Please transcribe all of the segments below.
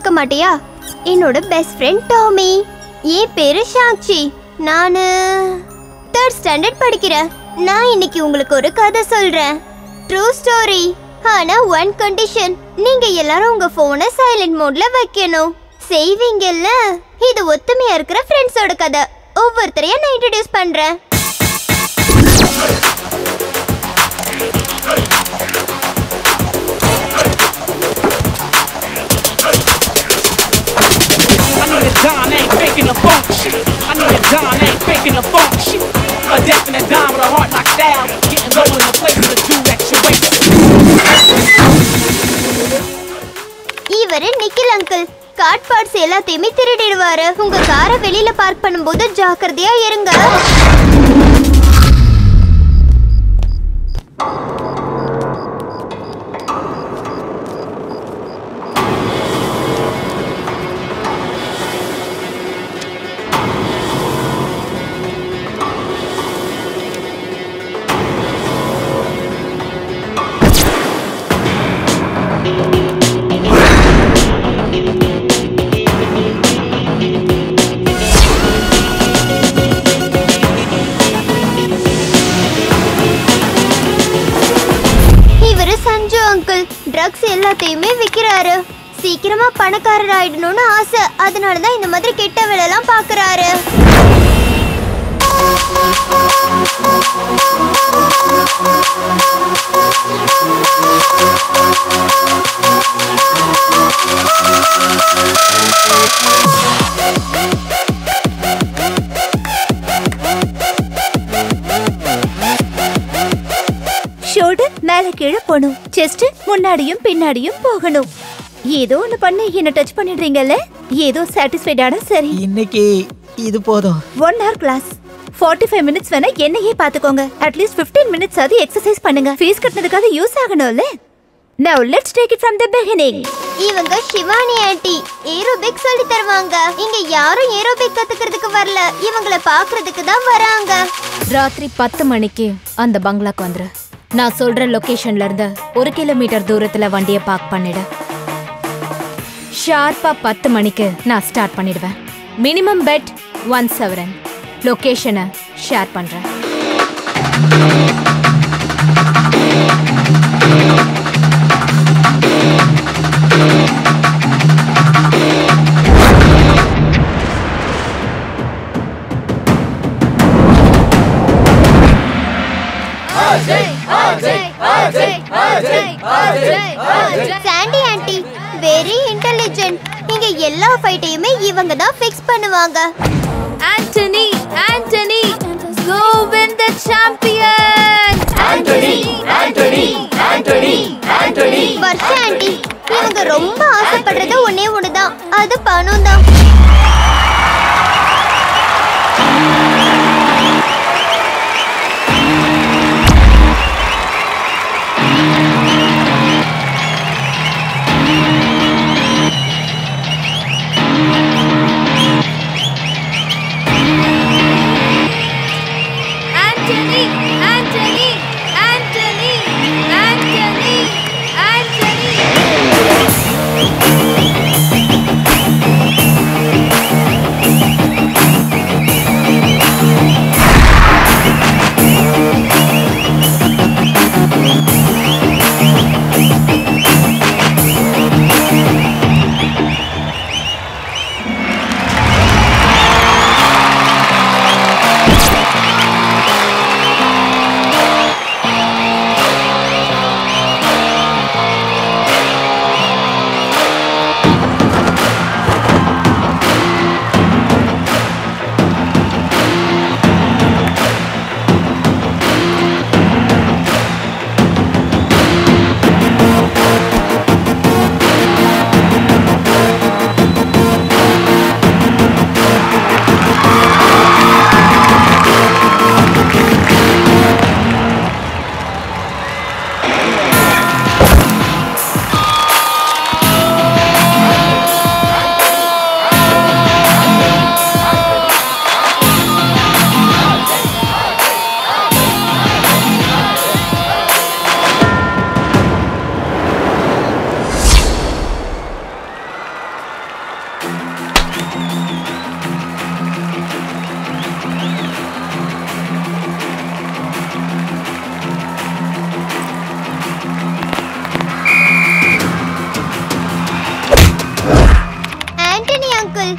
வச்சுக்க மாட்டியா? என்னோட பெஸ்ட் ஃப்ரெண்ட் டாமி. என் பேரு சாக்ஷி. நானு 3rd ஸ்டாண்டர்ட் படிக்கிறேன். நான் இன்னைக்கு உங்களுக்கு ஒரு கதை சொல்றேன். True story. ஆனா ஒன் கண்டிஷன். நீங்க எல்லாரும் உங்க போனை சைலண்ட் மோட்ல வைக்கணும். செய்வீங்கல்ல? இது ஒத்துமையா இருக்கிற ஃப்ரெண்ட்ஸோட கதை. ஒவ்வொருத்தரையா நான் இன்ட்ரோடியூஸ் பண்றேன். Don ain't faking the funk shit. I know that Don ain't faking the funk shit. A definite Don with a heart like style, getting low in the place to do extra weight. இவரு Nikhil uncle. Card parts எல்லாத்தையுமே திருடிடுவாரு. உங்க காரை வெளியில park பண்ணும்போது ஜாக்கிரதையா இருங்க. Drugs எல்லாத்தையுமே விக்கிறாரு. சீக்கிரமா பணக்காரர் ஆயிடணும்னு ஆசை. அதனாலதான் இந்த மாதிரி கெட்ட வேலையெல்லாம் பாக்குறாரு. ஷோல்டர் மேல கீழே போகணும். செஸ்ட் முன்னாடியும் பின்னாடியும் போகணும். ஏதோ ஒன்னு பண்ணி என்ன டச் பண்ணிடுறீங்கல்ல? ஏதோ சாட்டிஸ்ஃபைடான சரி. இன்னைக்கு இது போதும். 1 hour கிளாஸ் 45 minutes வேணா என்னையே பாத்துக்கோங்க. அட்லீஸ்ட் 15 minutes ஆது எக்ஸசைஸ் பண்ணுங்க. ஃபீஸ் கட்டனதுக்காக யூஸ் ஆகணும்ல. Now let's take it from the beginning. இவங்க சிவானி ஆண்டி ஏரோபிக் சொல்லி தருவாங்க. இங்க யாரும் ஏரோபிக் கத்துக்கிறதுக்கு வரல. இவங்களை பாக்குறதுக்கு தான் வராங்க. ராத்திரி 10 மணிக்கு அந்த பங்களாக்கு வந்துரு. நான் சொல்ற லொகேஷன்ல இருந்து 1 கிலோமீட்டர் தூரத்துல வண்டியை பார்க் பண்ணிடு. ஷார்ப்பா 10 மணிக்கு நான் ஸ்டார்ட் பண்ணிடுவேன். Minimum bet 1 severin. லொகேஷனை ஷேர் பண்றேன். Sandy aunty very intelligent. இங்க எல்லா ஃபைட்டையுமே இவங்க தான் ஃபிக்ஸ் பண்ணுவாங்க. Antony Antony go win the champion. Antony Antony Antony Antony. Varsha aunty இவங்க ரொம்ப ஆசைப்படுறது ஒண்ணே ஒண்ணுதான். அது பணம் தான். ஆண்டனி அங்கிள்,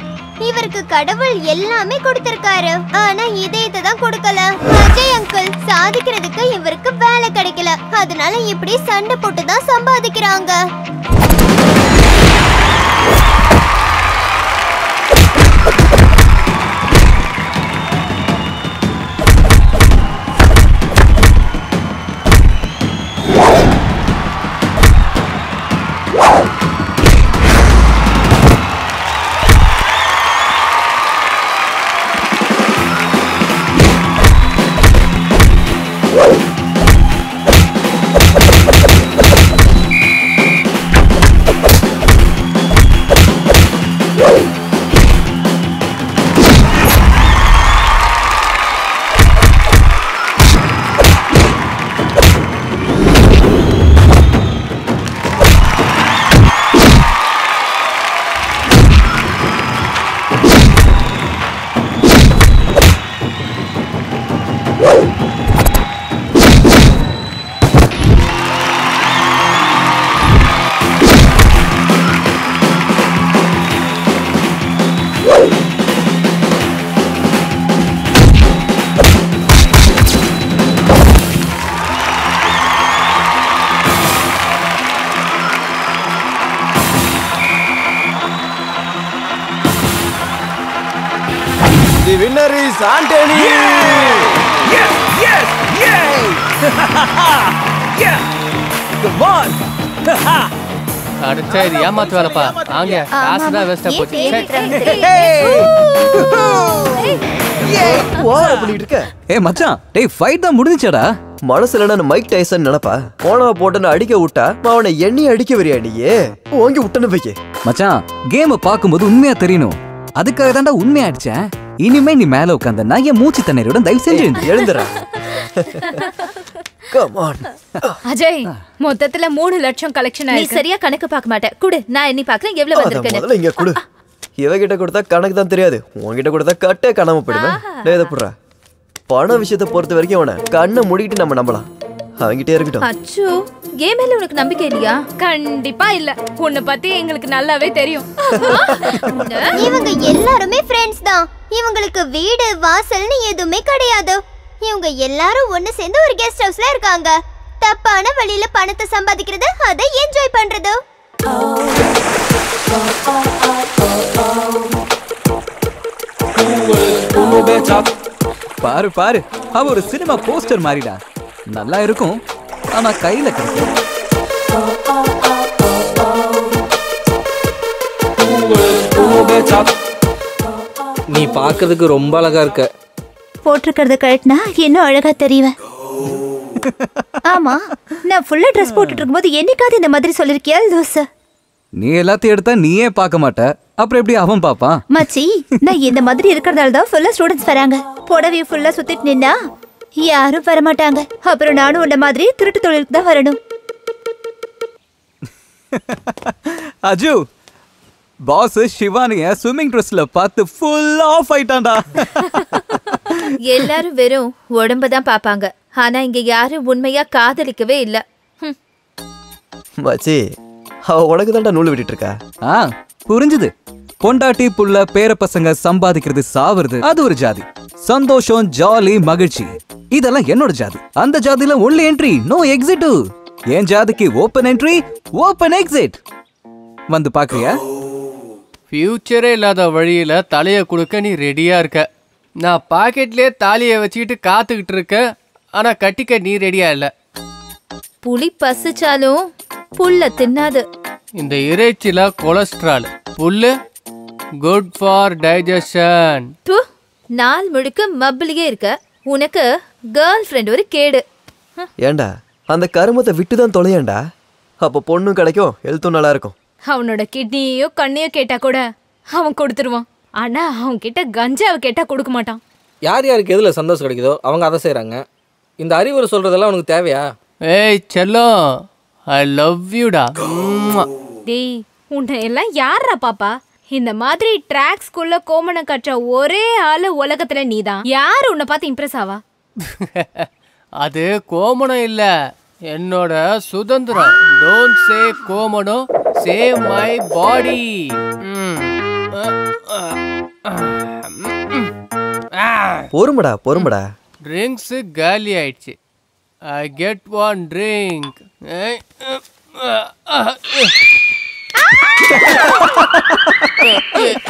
இவருக்கு கடவுள் எல்லாமே கொடுத்திருக்காரு, ஆனா இதயத்தை தான் கொடுக்கல. அஜய் அங்கிள், சாதிக்கிறதுக்கு இவருக்கு வேலை கிடைக்கல, அதனால இப்படி சண்டை போட்டு தான் சம்பாதிக்கிறாங்க. The winner is Anthony! Yes, yes, yay! Yeah! Come on! அடச்சா இது ஏமாத்து வேலைப்பா. ஆங்க காசு தான் வேஸ்டா போச்சு. ஓவரா பண்ணிட்டு இருக்க. ஏய் மச்சான், டேய் ஃபைட் தான் முடிஞ்சுச்சடா. மனசுல நான் மைக் டைசன் நினைப்பா. போனா போட்டுன்னு அடிக்க விட்டா அவனை எண்ணி அடிக்க வரியா நீயே? ஓங்கி விட்டனு வைக்க. மச்சான், கேம் பாக்கும்போது உண்மையா தெரியணும். அதுக்காக தான்டா உண்மையா அடிச்சேன். இனிமே நீ மேல உட்கார்ந்தா என் மூச்சு தண்ணீரோட தயவு செஞ்சு எழுந்துற. Come on. அஜய், மொத்தத்துல 3 லட்சம் கலெக்ஷன் நீ ஆயிருக்கு. சரியா கணக்கு பார்க்க மாட்டே. குடு, நான் எண்ணி பார்க்கறேன் எவ்வளவு வந்திருக்குன்னு. முதல்ல இங்க கொடு. இவகிட்ட கொடுத்தா கணக்கு தான் தெரியாது. உன்கிட்ட கொடுத்தா கட்டே காணாம போயிடுமே. டேய் இத புடுறா. பண விஷயத்தை பொறுத்த வரைக்கும் அவனை கண்ணை மூடிட்டு நம்ம நம்பலாம். அவங்கிட்டே இருக்கட்டும். அச்சோ, கேம் மேல உனக்கு நம்பிக்கை இல்லையா? கண்டிப்பா இல்ல. உன்னை பத்தி எங்களுக்கு நல்லாவே தெரியும். இவங்க எல்லாருமே ஃப்ரெண்ட்ஸ் தான். இவங்களுக்கு வீடு வாசல்னு எதுவுமே கிடையாது. இவங்க எல்லாரும் ஒண்ணு சேர்ந்து ஒரு கெஸ்ட் ஹவுஸ்ல இருக்காங்க. தப்பான வழியில பணத்தை சம்பாதிக்கிறது, அதை என்ஜாய் பண்றது. பாரு பாரு, அவ ஒரு சினிமா போஸ்டர் மாதிரிடா. நல்லா இருக்கும், ஆனா கையில கிடைக்கும். நீ பாக்குறதுக்கு ரொம்ப அழகா இருக்க. போட்டிருக்கிறத கழட்டினா இன்னும் அழகா தெரியுவேன். ஆமா, நான் ஃபுல்லா ட்ரெஸ் போட்டுட்டு இருக்கும்போது என்னைக்காவது இந்த மாதிரி சொல்லிருக்கியா லூசு? நீ எல்லாத்தையும் எடுத்தா நீயே பார்க்க மாட்ட, அப்புறம் எப்படி அவன் பாப்பான்? மச்சி, நான் இந்த மாதிரி இருக்கிறதால தான் ஃபுல்லா ஸ்டூடெண்ட்ஸ் வராங்க. புடவை ஃபுல்லா சுத்திட்டு நின்னா யாரும் வரமாட்டாங்க. அப்புறம் நானும் உன்ன மாதிரி திருட்டு தொழிலுக்கு தான் வரணும். அஜு, பாஸ் சிவானிய ஸ்விம்மிங் ட்ரெஸ்ல பார்த்து ஃபுல் ஆஃப் ஆயிட்டான்டா. எல்லாரும் வெறும் உடம்ப தான் பாப்பாங்க, ஆனா இங்க யாரும் உண்மையா காதலிக்கவே இல்ல. மச்சி, அவ உனக்கு தான்டா நூல் விட்டுட்டு இருக்கா. புரிஞ்சுது. பொண்டாட்டி புள்ள பேர பசங்க சம்பாதிக்கிறது சாவுறது அது ஒரு ஜாதி. சந்தோஷம், ஜாலி, மகிழ்ச்சி இதெல்லாம் என்னோட ஜாதி. அந்த ஜாதியில ஒன்லி என்ட்ரி, நோ எக்ஸிட். என் ஜாதிக்கு ஓபன் என்ட்ரி, ஓபன் எக்ஸிட். வந்து பாக்குறியா? ஃபியூச்சரே இல்லாத வழியில தலைய கொடுக்க நீ ரெடியா இருக்க. நான் பாக்கெட்லயே தாலியை வச்சுக்கிட்டு காத்துக்கிட்டு இருக்க, ஆனா கட்டிக்க நீ ரெடியா இல்ல. புலி பசிச்சாலும் புல்ல தின்னாது. இந்த இறைச்சில கொலஸ்ட்ரால், புல்லு குட் ஃபார் டைஜஷன். நாள் முழுக்க மப்பிளியே இருக்க, உனக்கு கேர்ள் ஃப்ரெண்ட் ஒரு கேடு. ஏண்டா அந்த கருமத்தை விட்டுதான் தொலையண்டா. அப்போ பொண்ணும் கிடைக்கும், ஹெல்த்தும் நல்லா இருக்கும். அவனோட கிட்னியோ கண்ணையோ கேட்டா கூட அவன் கொடுத்துருவான். ஆனா அவன் கிட்ட கஞ்சாவை கேட்டா கொடுக்க மாட்டான். யார் யாருக்கு எதில் சந்தோஷம் கிடைக்குதோ அவங்க அதை செய்கிறாங்க. இந்த அறிவுரை சொல்கிறதெல்லாம் உனக்கு தேவையா? ஏய் செல்லம், ஐ லவ் யூடா. டேய், உன்னை எல்லாம் யாரா பாப்பா? இந்த மாதிரி ட்ராக்ஸ்குள்ள கோமணம் கட்டுற ஒரே ஆளு உலகத்துல நீதான். யாரு உன்னை பார்த்து இம்ப்ரெஸ் ஆவா? அது கோமணம் இல்ல, என்னோட சுதந்திரம். டோன்ட் சே கோமணம், சே மை பாடி. பொறுமடா பொறுமடா. ட்ரிங்க்ஸ் காலி ஆயிடுச்சு. I get one drink.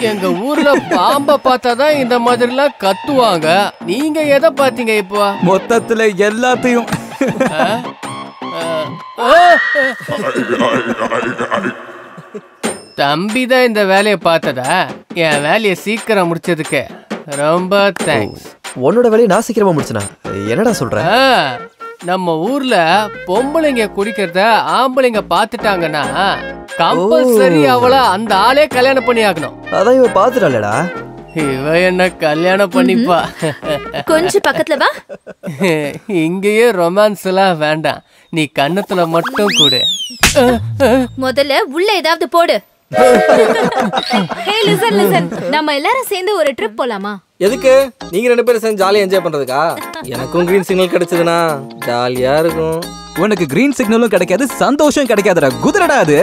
எங்க ஊர்ல பாம்ப பார்த்தாதான் இந்த மாதிரிலாம் கத்துவாங்க. நீங்க எதை பாத்தீங்க இப்போ? மொத்தத்துல எல்லாத்தையும். தம்பிதான் இந்த வேலையை பார்த்ததா? என் வேலையை சீக்கிரம் முடிச்சதுக்கு ரொம்ப தேங்க்ஸ். உன்னோட வேலையை நான் சீக்கிரமா முடிச்சனா? என்னடா சொல்ற? நம்ம ஊர்ல பொம்பளைங்க குடிக்கிறத ஆம்பளைங்க பாத்துட்டாங்கன்னா கம்பல்சரி அவள அந்த ஆளே கல்யாணம் பண்ணி ஆகணும். அதான் இவ பாத்துட்டாளடா. இவ என்ன கல்யாணம் பண்ணிப்பா. கொஞ்சம் பக்கத்துல வா. இங்கேயே ரொமான்ஸ் எல்லாம் வேண்டாம், நீ கண்ணத்துல மட்டும் கூடு. முதல்ல உள்ள ஏதாவது போடு. ஹே லிசன் லிசன், நம்ம எல்லாரும் சேர்ந்து ஒரு ட்ரிப் போலாமா? எதுக்கு? நீங்க 2 பேரும் சேர்ந்து ஜாலியா என்ஜாய் பண்றதுக்கா? எனக்கும் கிரீன் சிக்னல் கிடைச்சதுன்னா ஜாலியா இருக்கும். உனக்கு கிரீன் சிக்னலும் கிடைக்காது, சந்தோஷம் கிடைக்காதுடா. குதிரடா அது.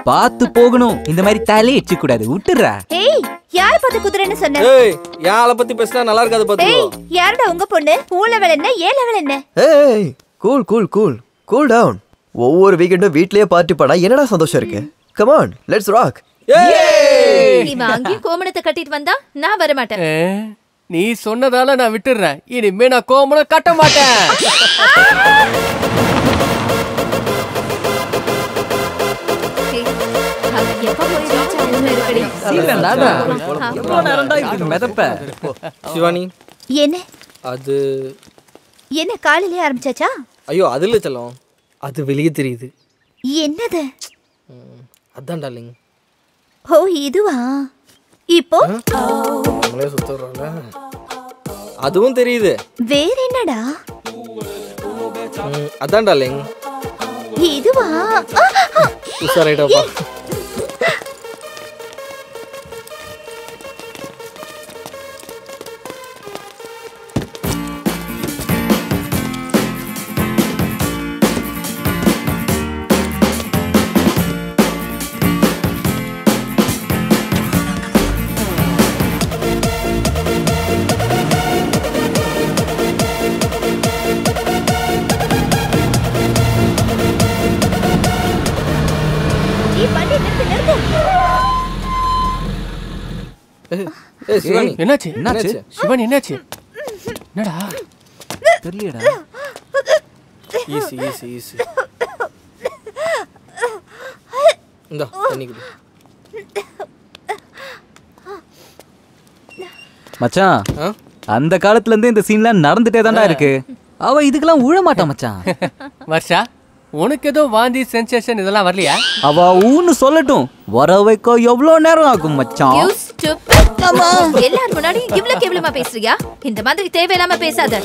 பார்த்து போகணும். இந்த மாதிரி தாலே எச்சு கூடாது. விட்டுறா. ஏய், யார் பார்த்து குதிரைன்னு சொன்ன? ஏய், யாள பத்தி பேசினா நல்லா இருக்காது பாத்துக்கோ. ஏய், யாருடா உங்க பொண்ணு? ஊ லெவல் என்ன, ஏ லெவல் என்ன? ஏய், cool cool cool cool down. ஒவ்வொரு வீக்கெண்டும் வீட்லயே பார்ட்டி பண்ணா என்னடா சந்தோஷம் இருக்கு? Come on, let's rock. இவன் அங்கேயும் கோமணத்தை கட்டிட்டு வந்தா நான் வர மாட்டேன். நீ சொன்னதால நான் விட்டுறேன். இனிமே நான் கோமணம் கட்ட மாட்டேன். சிவானி, என்ன அது என்ன காலையிலே ஆரம்பிச்சாச்சா? ஐயோ அது இல்ல செல்லம், அது வெளியே தெரியுது. என்னது? அதான் டார்லிங். ஓ இதுவா? இப்போ நம்மளே சுத்தறோம்ல. அதுவும் தெரியுது. வேற என்னடா? அதான் டார்லிங். இதுவா? உஷாராயிட்டப்பா. என்னாச்சு? என்னாச்சு சிவானி? என்னாச்சு? என்னடா தெரியலடா. Easy easy easy. இந்த தண்ணி குடி. மச்சான், அந்த காலத்துல இருந்து இந்த சீன்லாம் நடந்துட்டே தான்டா இருக்கு. அவ இதுக்கெல்லாம் உழ மாட்டான் மச்சான். வர்ஷா, உனக்கு ஏதோ வாந்தி சென்சேஷன் இதெல்லாம் வரலையா? அவ ஊன்னு சொல்லட்டும், வர வைக்க எவ்வளவு நேரம் ஆகும் மச்சான்? எல்லாரும் முன்னாடி இவ்வளவு கேவலமா பேசுறியா? இந்த மாதிரி தேவையில்லாம பேசாத.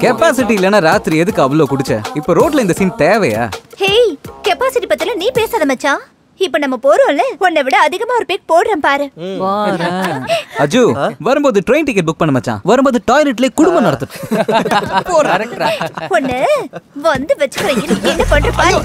கெப்பாசிட்டி இல்லனா ராத்திரி எதுக்கு அவ்வளவு குடிச்ச? இப்ப ரோட்ல இந்த சீன் தேவையா? ஹேய், கெப்பாசிட்டி பத்தில நீ பேசாத மச்சான். இப்ப நம்ம போறோம்ல, உன்னை விட அதிகமா ஒரு பேக் போடுறேன் பாரு. அஜு, வரும்போது ட்ரெயின் டிக்கெட் புக் பண்ண மச்சான். வரும்போது டாய்லெட்ல குடும்பம் நடத்து. ஒண்ணு வந்து வெச்சுக்கிறேன். என்ன பண்ற பாரு.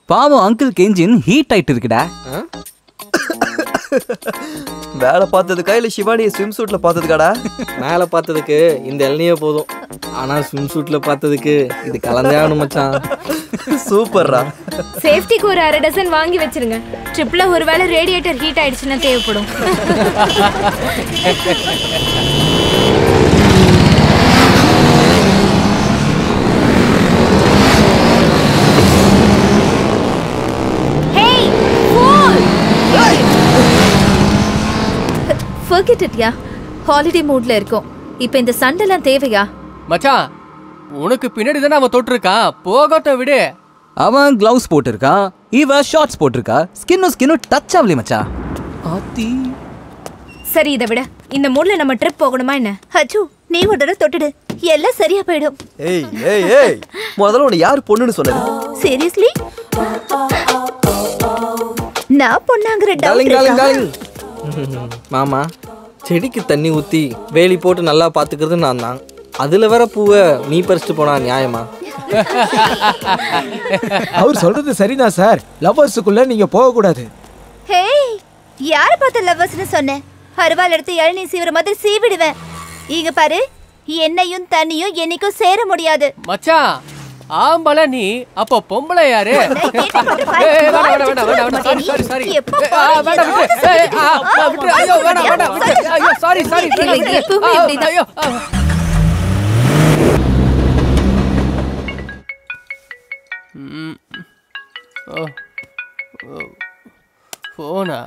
பாவம் அங்கிள் என்ஜின் ஹீட் ஆயிட்டு இருக்குடா. வேலை பார்த்ததுக்கா இல்ல சிவானியை ஸ்விம் சூட்ல பார்த்ததுக்காடா? மேல பார்த்ததுக்கு இந்த இளநியே போதும், ஆனா ஸ்விம் சூட்ல பார்த்ததுக்கு இது கலந்தே ஆகணும் மச்சான். சூப்பர்ரா. சேஃப்டிக்கு ஒரு 1/2 டசன் வாங்கி வச்சிருங்க. ட்ரிப்ல ஒருவேளை ரேடியேட்டர் ஹீட் ஆயிடுச்சுன்னா தேவைப்படும். forget it yeah. ஹாலிடே மூட்ல இருக்கோம். இப்போ இந்த சண்டெல்லாம் தேவையா? மச்சான், உனக்கு பின்னாடி தானே அவன் தொட்டிருக்கான், போகட்ட விடு. அவன் கிளவுஸ் போட்டிருக்கான், இவ ஷார்ட்ஸ் போட்டிருக்கா. ஸ்கின்னு டச் ஆகலையே மச்சான். ஆத்தி. சரி இதை விட இந்த மூட்ல நம்ம ட்ரிப் போகணுமா என்ன? அச்சு நீ ஒரு தடவை தொட்டுடு, எல்லாம் சரியா போயிடும். ஏய் ஏய் ஏய் முதல்ல உன்னை யார் பொண்ணுன்னு சொன்னது? சீரியஸ்லி நான் பொண்ணாங்கிற டார்லிங் டவுட் டார்லிங் டார்லிங். மாமா செடிக்கு தண்ணி ஊற்றி வேலி போட்டு நல்லா பார்த்துக்கிறது நான் தான். அதில் வர பூவை நீ பறிச்சுட்டு போனா நியாயமா? அவர் சொல்றது சரிதான் சார். லவ்வர்ஸுக்குள்ள நீங்க போக கூடாது. ஹே யார பார்த்த லவ்வர்ஸ்னு சொன்னேன்? அருவாள் எடுத்து இளநீ சீவிர மாதிரி சீவிடுவேன். இங்க பாரு, என்னையும் தண்ணியும் என்னைக்கும் சேர முடியாது. மச்சான் ஆம்பளை நீ, அப்போ பொம்பளை யாரு? போனா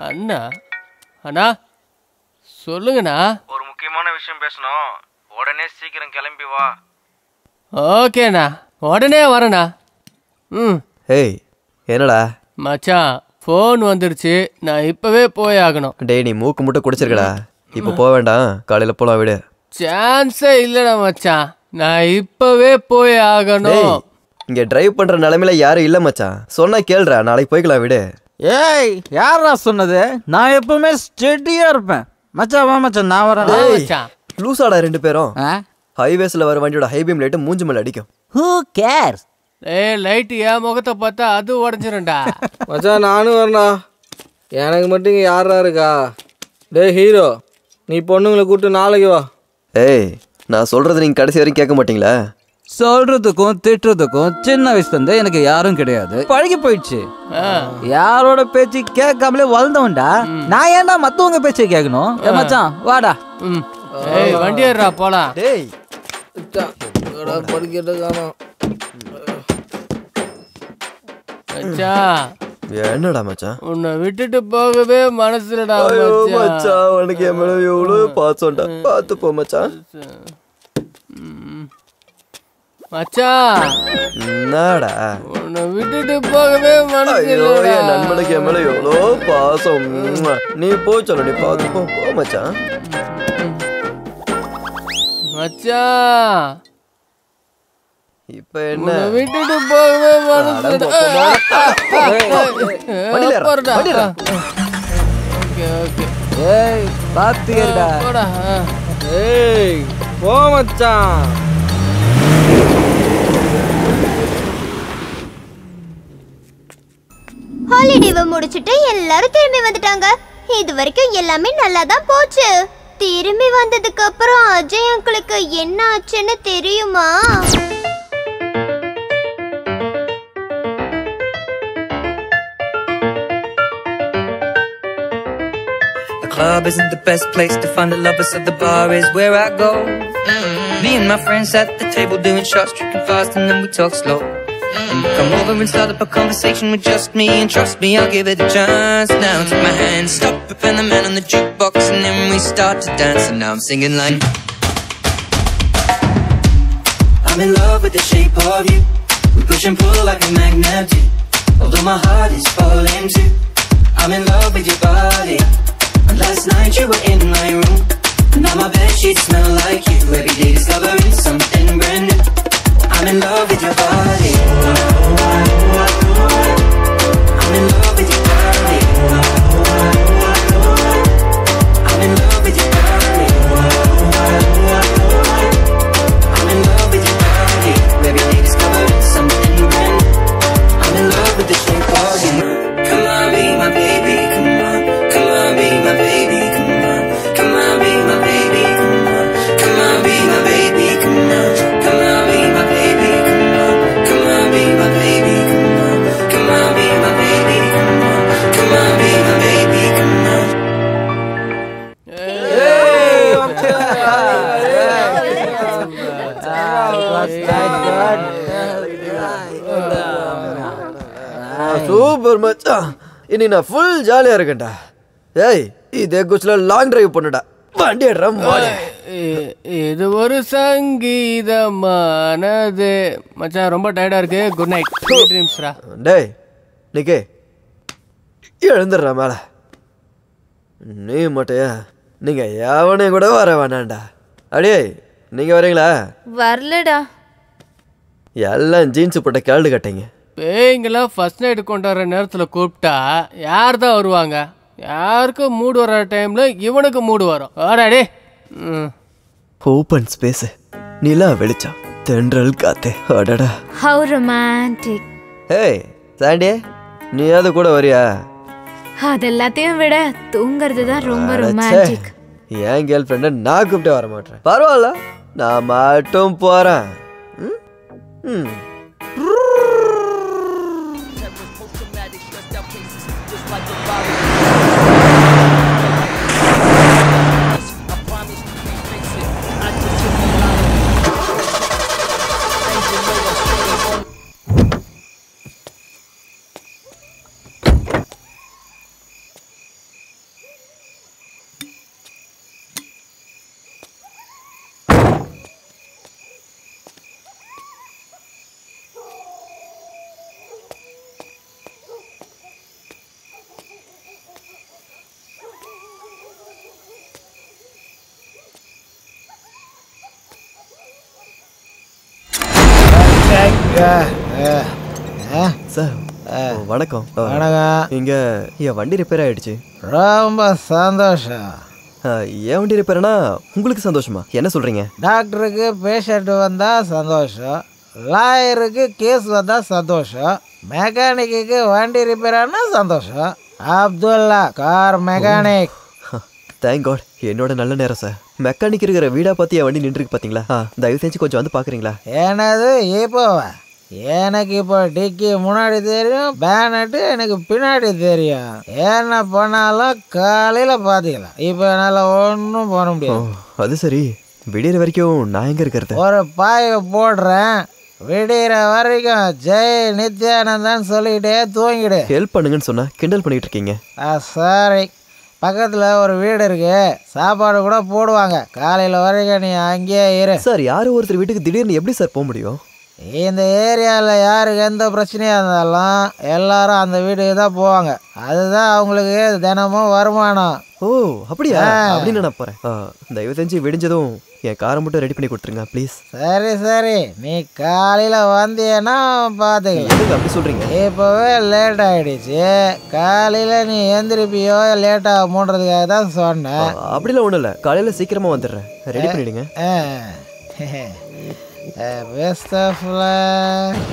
அண்ணா அண்ணா சொல்லுங்கண்ணா. ஒரு முக்கியமான விஷயம் பேசணும். உடனே சீக்கிரம் கிளம்பி வா. ஓகேண்ணா உடனே வரேண்ணா. ஏய் என்னடா மச்சான் ஃபோன் வந்துடுச்சு, நான் இப்பவே போய் ஆகணும். டேய் நீ மூக்கு முட்டை குடிச்சிருக்கடா, இப்போ போக வேண்டாம், காலையில போலாம் விடு. சான்ஸே இல்லடா மச்சான், நான் இப்பவே போய் ஆகணும். இங்க டிரைவ் பண்ற நிலைமையில யாரும் இல்ல மச்சான், சொன்னா கேளுடா, நாளைக்கு போய்க்கலாம் விடு. ஏய் யாரா சொன்னது? நான் எப்பவுமே ஸ்டெடியா இருப்பேன். மச்சான் வா மச்சான், நான் வரேன். மச்சான் லூசாடா ரெண்டு பேரும். ஹைவேஸ்ல வர வண்டியோட ஹைபீம் லைட் மூஞ்சி மேல அடிக்கும். Who CARES? ஏய் லைட் என் முகத்தை பார்த்தா அது உடஞ்சிரும்டா. மச்சான் நானும் வரேன்டா. எனக்கு மட்டும் இங்கே யாரா இருக்கா? டேய் ஹீரோ, நீ பொண்ணுங்களை கூப்பிட்டு நாளைக்கு வா. ஏய் நான் சொல்றது நீங்க கடைசி வரைக்கும் கேட்க மாட்டீங்களா? சொல்றதுக்கும் திட்டுறதுக்கும் சின்ன வயசுல இருந்து எனக்கு யாரும் கிடையாது, பழகி போயிடுச்சு. யாரோட பேச்சு கேட்காமலே வளர்ந்தவன்டா. நான் ஏன்டா மத்தவங்க பேச்சை கேட்கணும்? மச்சான் வாடா. ஏய் வண்டி ஏறா போலாம். டேய் படிக்கிறது காணோம். மச்சான் என்னடா மச்சான் உன்னை விட்டுட்டு போகவே மனசுலடா மச்சான். உனக்கு என் மேல எவ்வளவு பாசம்டா, பார்த்து போ மச்சான். மச்சான் என்னடா உன்னை விட்டுட்டு போகவே மனசுல. என் நண்பனுக்கு என் மேல எவ்வளோ பாசம். நீ போ சொல்ல, நீ பார்த்து போ மச்சான். மச்சான் இப்ப என்ன விட்டுட்டு போகவே ஏய் பாத்துக்கடா. ஏய் போ மச்சான். ஹாலிடேவை முடிச்சிட்டு எல்லாரும் திரும்பி வந்துட்டாங்க. இது வரைக்கும் எல்லாமே நல்லா தான் போச்சு. திரும்பி வந்ததுக்கு அப்புறம் அஜய் அங்கிளுக்கு என்ன ஆச்சுன்னு தெரியுமா? The club isn't the best place to find the lovers, so the bar is where I go. Me and my friends at the table doing shots, drinking fast, and then we talk slow. And you come over and start up a conversation with just me, and trust me, I'll give it a chance. Now take my hand, stop it, and the man on the jukebox, and then we start to dance. And now I'm singing like, I'm in love with the shape of you. We push and pull like a magnet do. Although my heart is falling too. I'm in love with your body. And last night you were in my room, and now my bedsheets smell like you. Every day discovering something brand new. I'm in love with your body. I'm in love with your body. I'm in love with your body. I'm in love with your body. Every day discovering something brand new. I'm in love with the shape of you. Come on, be my baby, come on. Come on, be my baby, come on. Come on, be my baby, come on. Come on, be my baby, come on. Come on, be my baby, come on. Come on, be my baby, come on. Come on, be my baby, come on. Come on, be my baby, come on. Super மச்சான், இனி நான் full ஜாலியா இருக்கேன்டா. ஏய் இதே குச்சில long drive பண்ணுடா, வண்டி எடுறோம். இது ஒரு சங்கீதமானது. மச்சான் ரொம்ப டயர்டா இருக்கு, குட் நைட், ட்ரீம்ஸ்ரா. டேய் நிக்கே எழுந்துடுறா மேல. நீ மட்டும் நீங்க எவனையும் கூட வர வேணாண்டா. அடே நீங்க வரீங்களா? வரலடா. எல்லாம் ஜீன்ஸ் போட்ட கேள்டு கட்டிங்க. பேய்ங்கெல்லாம் ஃபர்ஸ்ட் நைட்டு கொண்டாடுற நேரத்தில் கூப்பிட்டா யார் தான் வருவாங்க? யாருக்கும் மூடு வர டைமில் இவனுக்கு மூடு வரும். ஆடாடே. ஓப்பன் ஸ்பேஸ், நிலா வெளிச்சம், தென்றல் காத்து. அடடா How romantic. ஏய் சாண்டி, நீ அது கூட வரியா? அதெல்லாத்தையும் விட தூங்குறது தான் ரொம்ப ரொமான்டிக். என் கேர்ள் ஃப்ரெண்டை நான் கூப்பிட்டு வர மாட்டேன். பரவாயில்ல, நான் மட்டும் போறேன். சார் வணக்கம். வணக்கம். இங்க என் வண்டி ரிப்பேர் ஆயிடுச்சு. ரொம்ப சந்தோஷம். என் வண்டி ரிப்பேர்னா உங்களுக்கு சந்தோஷமா? என்ன சொல்றீங்க? டாக்டருக்கு பேஷண்ட் வந்தா சந்தோஷம், லாயருக்கு கேஸ் வந்தா சந்தோஷம், மெக்கானிக்கு வண்டி ரிப்பேர் ஆனா சந்தோஷம். Abdullah car mechanic. Thank God, என்னோட நல்ல நேரம் சார். மெக்கானிக் இருக்கிற வீடா பார்த்து என் வண்டி நின்றுருக்கு பாத்தீங்களா? தயவு செஞ்சு கொஞ்சம் வந்து பாக்குறீங்களா? என்னது இப்போவா? எனக்கு இப்போ டிக்கி முன்னாடி தெரியும், பேனட்டு எனக்கு பின்னாடி தெரியும். என்ன பண்ணாலும் காலையில் பார்த்துக்கலாம். இப்போ என்னால் ஒன்றும் பண்ண முடியாது. அது சரி, விடியற வரைக்கும் நான் எங்க இருக்கிறது? ஒரு பாயை போடுறேன், விடிகிற வரைக்கும் ஜெய் நித்யானந்தன் சொல்லிக்கிட்டே தூங்கிடு. ஹெல்ப் பண்ணுங்கன்னு சொன்னா கிண்டல் பண்ணிட்டு இருக்கீங்க. சாரி, பக்கத்தில் ஒரு வீடு இருக்கு, சாப்பாடு கூட போடுவாங்க. காலையில் வரைக்கும் நீ அங்கேயே இரு. சார், யாரும் ஒருத்தர் வீட்டுக்கு திடீர்னு எப்படி சார் போக முடியும்? இந்த ஏரியாவில் யாருக்கு எந்த பிரச்சனையாக இருந்தாலும் எல்லாரும் அந்த வீட்டுக்கு தான் போவாங்க. அதுதான் அவங்களுக்கு தினமும் வருமானம். ஓ அப்படியா? அப்படின்னு நான் போகிறேன். தயவு செஞ்சு விடிஞ்சதும் என் காரை மட்டும் ரெடி பண்ணி கொடுத்துருங்க ப்ளீஸ். சரி சரி, நீ காலையில் வந்தீன்னா பார்த்துக்கலாம். அப்படி சொல்கிறீங்க? இப்போவே லேட் ஆகிடுச்சு. காலையில் நீ எந்திரிப்பியோ லேட் ஆகும்ன்றதுக்காக தான் சொன்னேன். அப்படிலாம் ஒன்றும் இல்லை, காலையில் சீக்கிரமாக வந்துடுறேன். ரெடி பண்ணிவிடுங்க. Best of luck.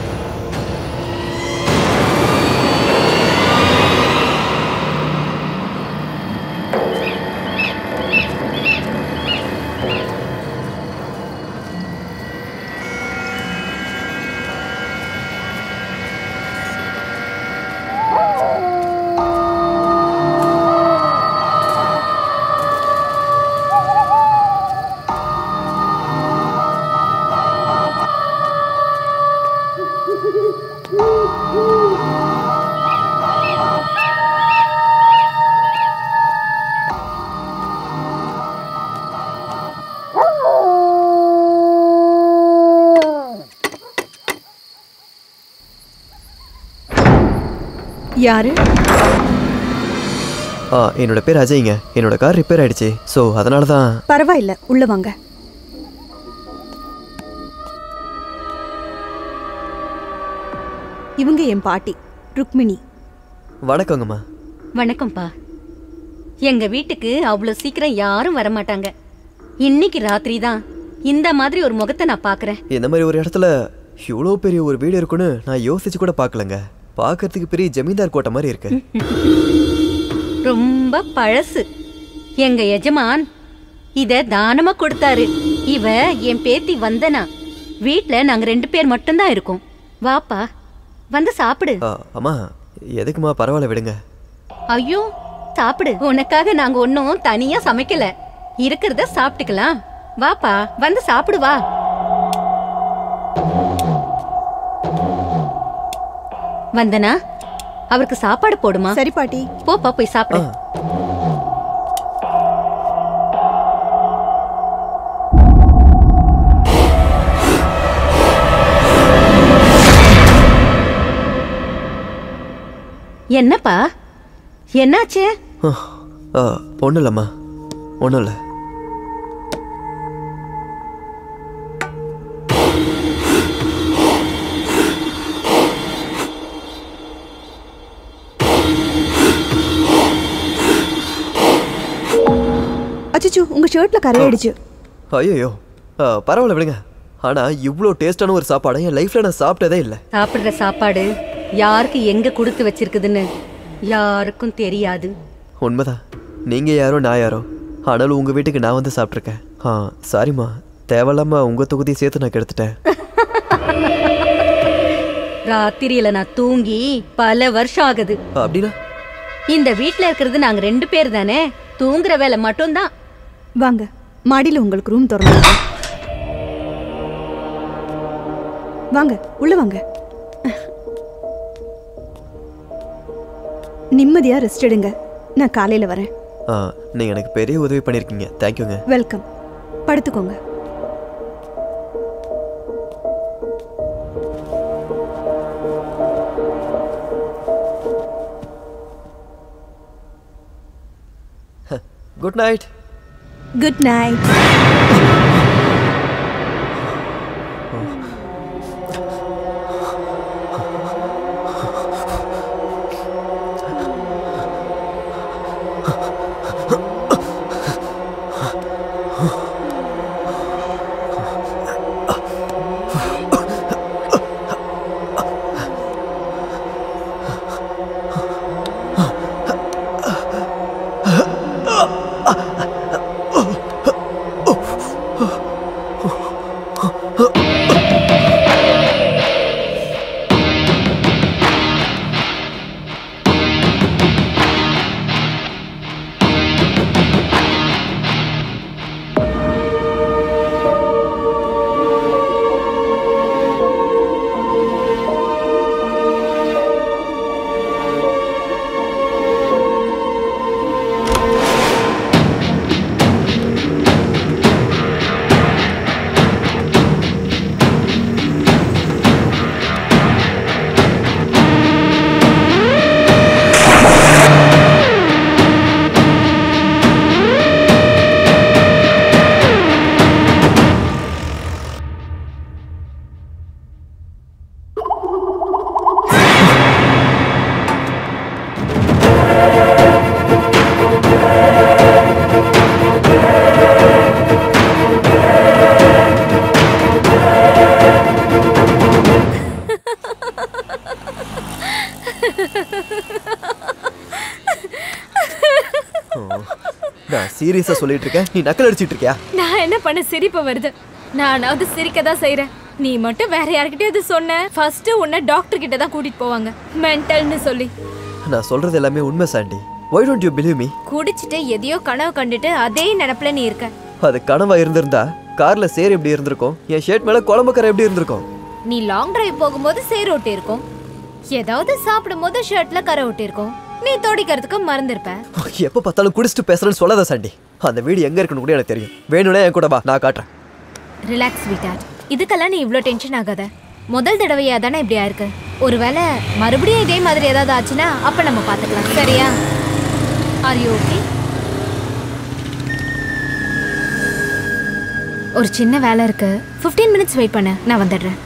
யாரு? என்னோட பேர் அஜய்ங்க. என்னோட கார் ரிப்பேர் ஆயிடுச்சு, ஸோ அதனால தான். பரவாயில்ல, உள்ள வாங்க. இவங்க என் பாட்டி ருக்மிணி. வணக்கங்கம்மா. வணக்கம்ப்பா. எங்க வீட்டுக்கு அவ்வளோ சீக்கிரம் யாரும் வரமாட்டாங்க. இன்னைக்கு ராத்திரி தான் இந்த மாதிரி ஒரு முகத்தை நான் பார்க்குறேன். இந்த மாதிரி ஒரு இடத்துல இவ்வளோ பெரிய ஒரு வீடு இருக்குன்னு நான் யோசிச்சு கூட பார்க்கலங்க. பார்க்கறதுக்கு பெரிய ஜமீன்தார் கோட்டை மாதிரி இருக்கு. ரொம்ப பழசு. எங்க எஜமான் இத தானமா கொடுத்தாரு. இவ என் பேத்தி வந்தனா. வீட்ல நாங்க 2 பேர் மட்டும்தான் இருக்கோம். வாப்பா, வந்து சாப்பிடு. அம்மா எதுக்குமா? பரவாயில்ல விடுங்க. ஐயோ, சாப்பிடு. உனக்காக நாங்க ஒன்னும் தனியா சமைக்கல, இருக்கிறத சாப்பிட்டுக்கலாம். வாப்பா, வந்து சாப்பிடு வா. வந்தனா, அவருக்கு சாப்பாடு போடுமா? சரி பாட்டி. போப்பா, போய் சாப்பிடு. என்னப்பா, என்னாச்சு? ஒன்றும் இல்லைம்மா, ஒன்றும் இல்லை. அச்சோ, உங்க ஷர்ட்ல கரையாயிடுச்சு. ஐயோ, பரவாயில்ல விடுங்க. ஆனா இவ்வளோ டேஸ்டான ஒரு சாப்பாடை என் லைஃப்ல நான் சாப்பிட்டதே இல்லை. சாப்பிடுற சாப்பாடு யாருக்கு எங்க கொடுத்து வச்சிருக்குதுன்னு யாருக்கும் தெரியாது. உண்மைதான். நீங்க யாரோ நான் யாரோ, ஆனாலும் உங்க வீட்டுக்கு நான் வந்து சாப்பிட்ருக்கேன். சாரிம்மா, தேவையில்லாம உங்க தொகுதியை சேர்த்து நான் கெடுத்துட்டேன். ராத்திரியில நான் தூங்கி பல வருஷம் ஆகுது. அப்படின்னா இந்த வீட்ல இருக்கிறது நாங்க 2 பேர் தானே, தூங்குற வேலை மட்டும்தான். வாங்க, மாடியில உங்களுக்கு ரூம் திறந்து வாங்க, உள்ள வாங்க. நிம்மதியா ரெஸ்ட் எடுங்க, நான் காலையில வரேன். நீங்க எனக்கு பெரிய உதவி பண்ணிருக்கீங்க. தேங்க்யூங்க. வெல்கம். படுத்துக்கோங்க. Good night. Good night. நான் சீரியஸா சொல்லிட்டு இருக்கேன், நீ நக்கல் அடிச்சிட்டு இருக்கியா? நான் என்ன பண்ண, சிரிப்பு வருது. நானாவது சிரிக்க தான் செய்யறேன். நீ மட்டும் வேற யார்கிட்டயாவது சொன்ன, ஃபர்ஸ்ட் உன்னை டாக்டர் கிட்ட தான் கூட்டிட்டு போவாங்க, மென்டல்னு சொல்லி. நான் சொல்றது எல்லாமே உண்மை Chandy. Why don't you believe me? குடிச்சிட்டு எதையோ கனவு கண்டுட்டு அதே நினைப்புல நீ இருக்க. அது கனவா இருந்திருந்தா கார்ல சேர் எப்படி இருந்திருக்கும், என் ஷர்ட் மேல குழம்பு கரை எப்படி இருந்திருக்கும்? நீ லாங் டிரைவ் போகும்போது சேர் ஒட்டி இருக்கும், ஏதாவது சாப்பிடும் போது ஷர்ட்ல கரை ஒட்டி இருக்கும், நீ தோடிக்கிறதுக்கு மறந்துருப்ப. எப்ப பார்த்தாலும் குடிச்சிட்டு பேசுறேன்னு சொல்லாத சாண்டி. அந்த வீடு எங்க இருக்குன்னு கூட எனக்கு தெரியும். வேணும்னா என் கூட வா, நான் காட்டுறேன். ரிலாக்ஸ் ஸ்வீட்டார்ட், இதுக்கெல்லாம் நீ இவ்ளோ டென்ஷன் ஆகாத. முதல் தடவையா தானே இப்படி ஆயிருக்கு. ஒருவேளை மறுபடியும் இதே மாதிரி ஏதாவது ஆச்சுன்னா அப்ப நம்ம பாத்துக்கலாம், சரியா? Are you okay? ஒரு சின்ன வேலை இருக்கு, 15 minutes வெயிட் பண்ணு, நான் வந்துடுறேன்.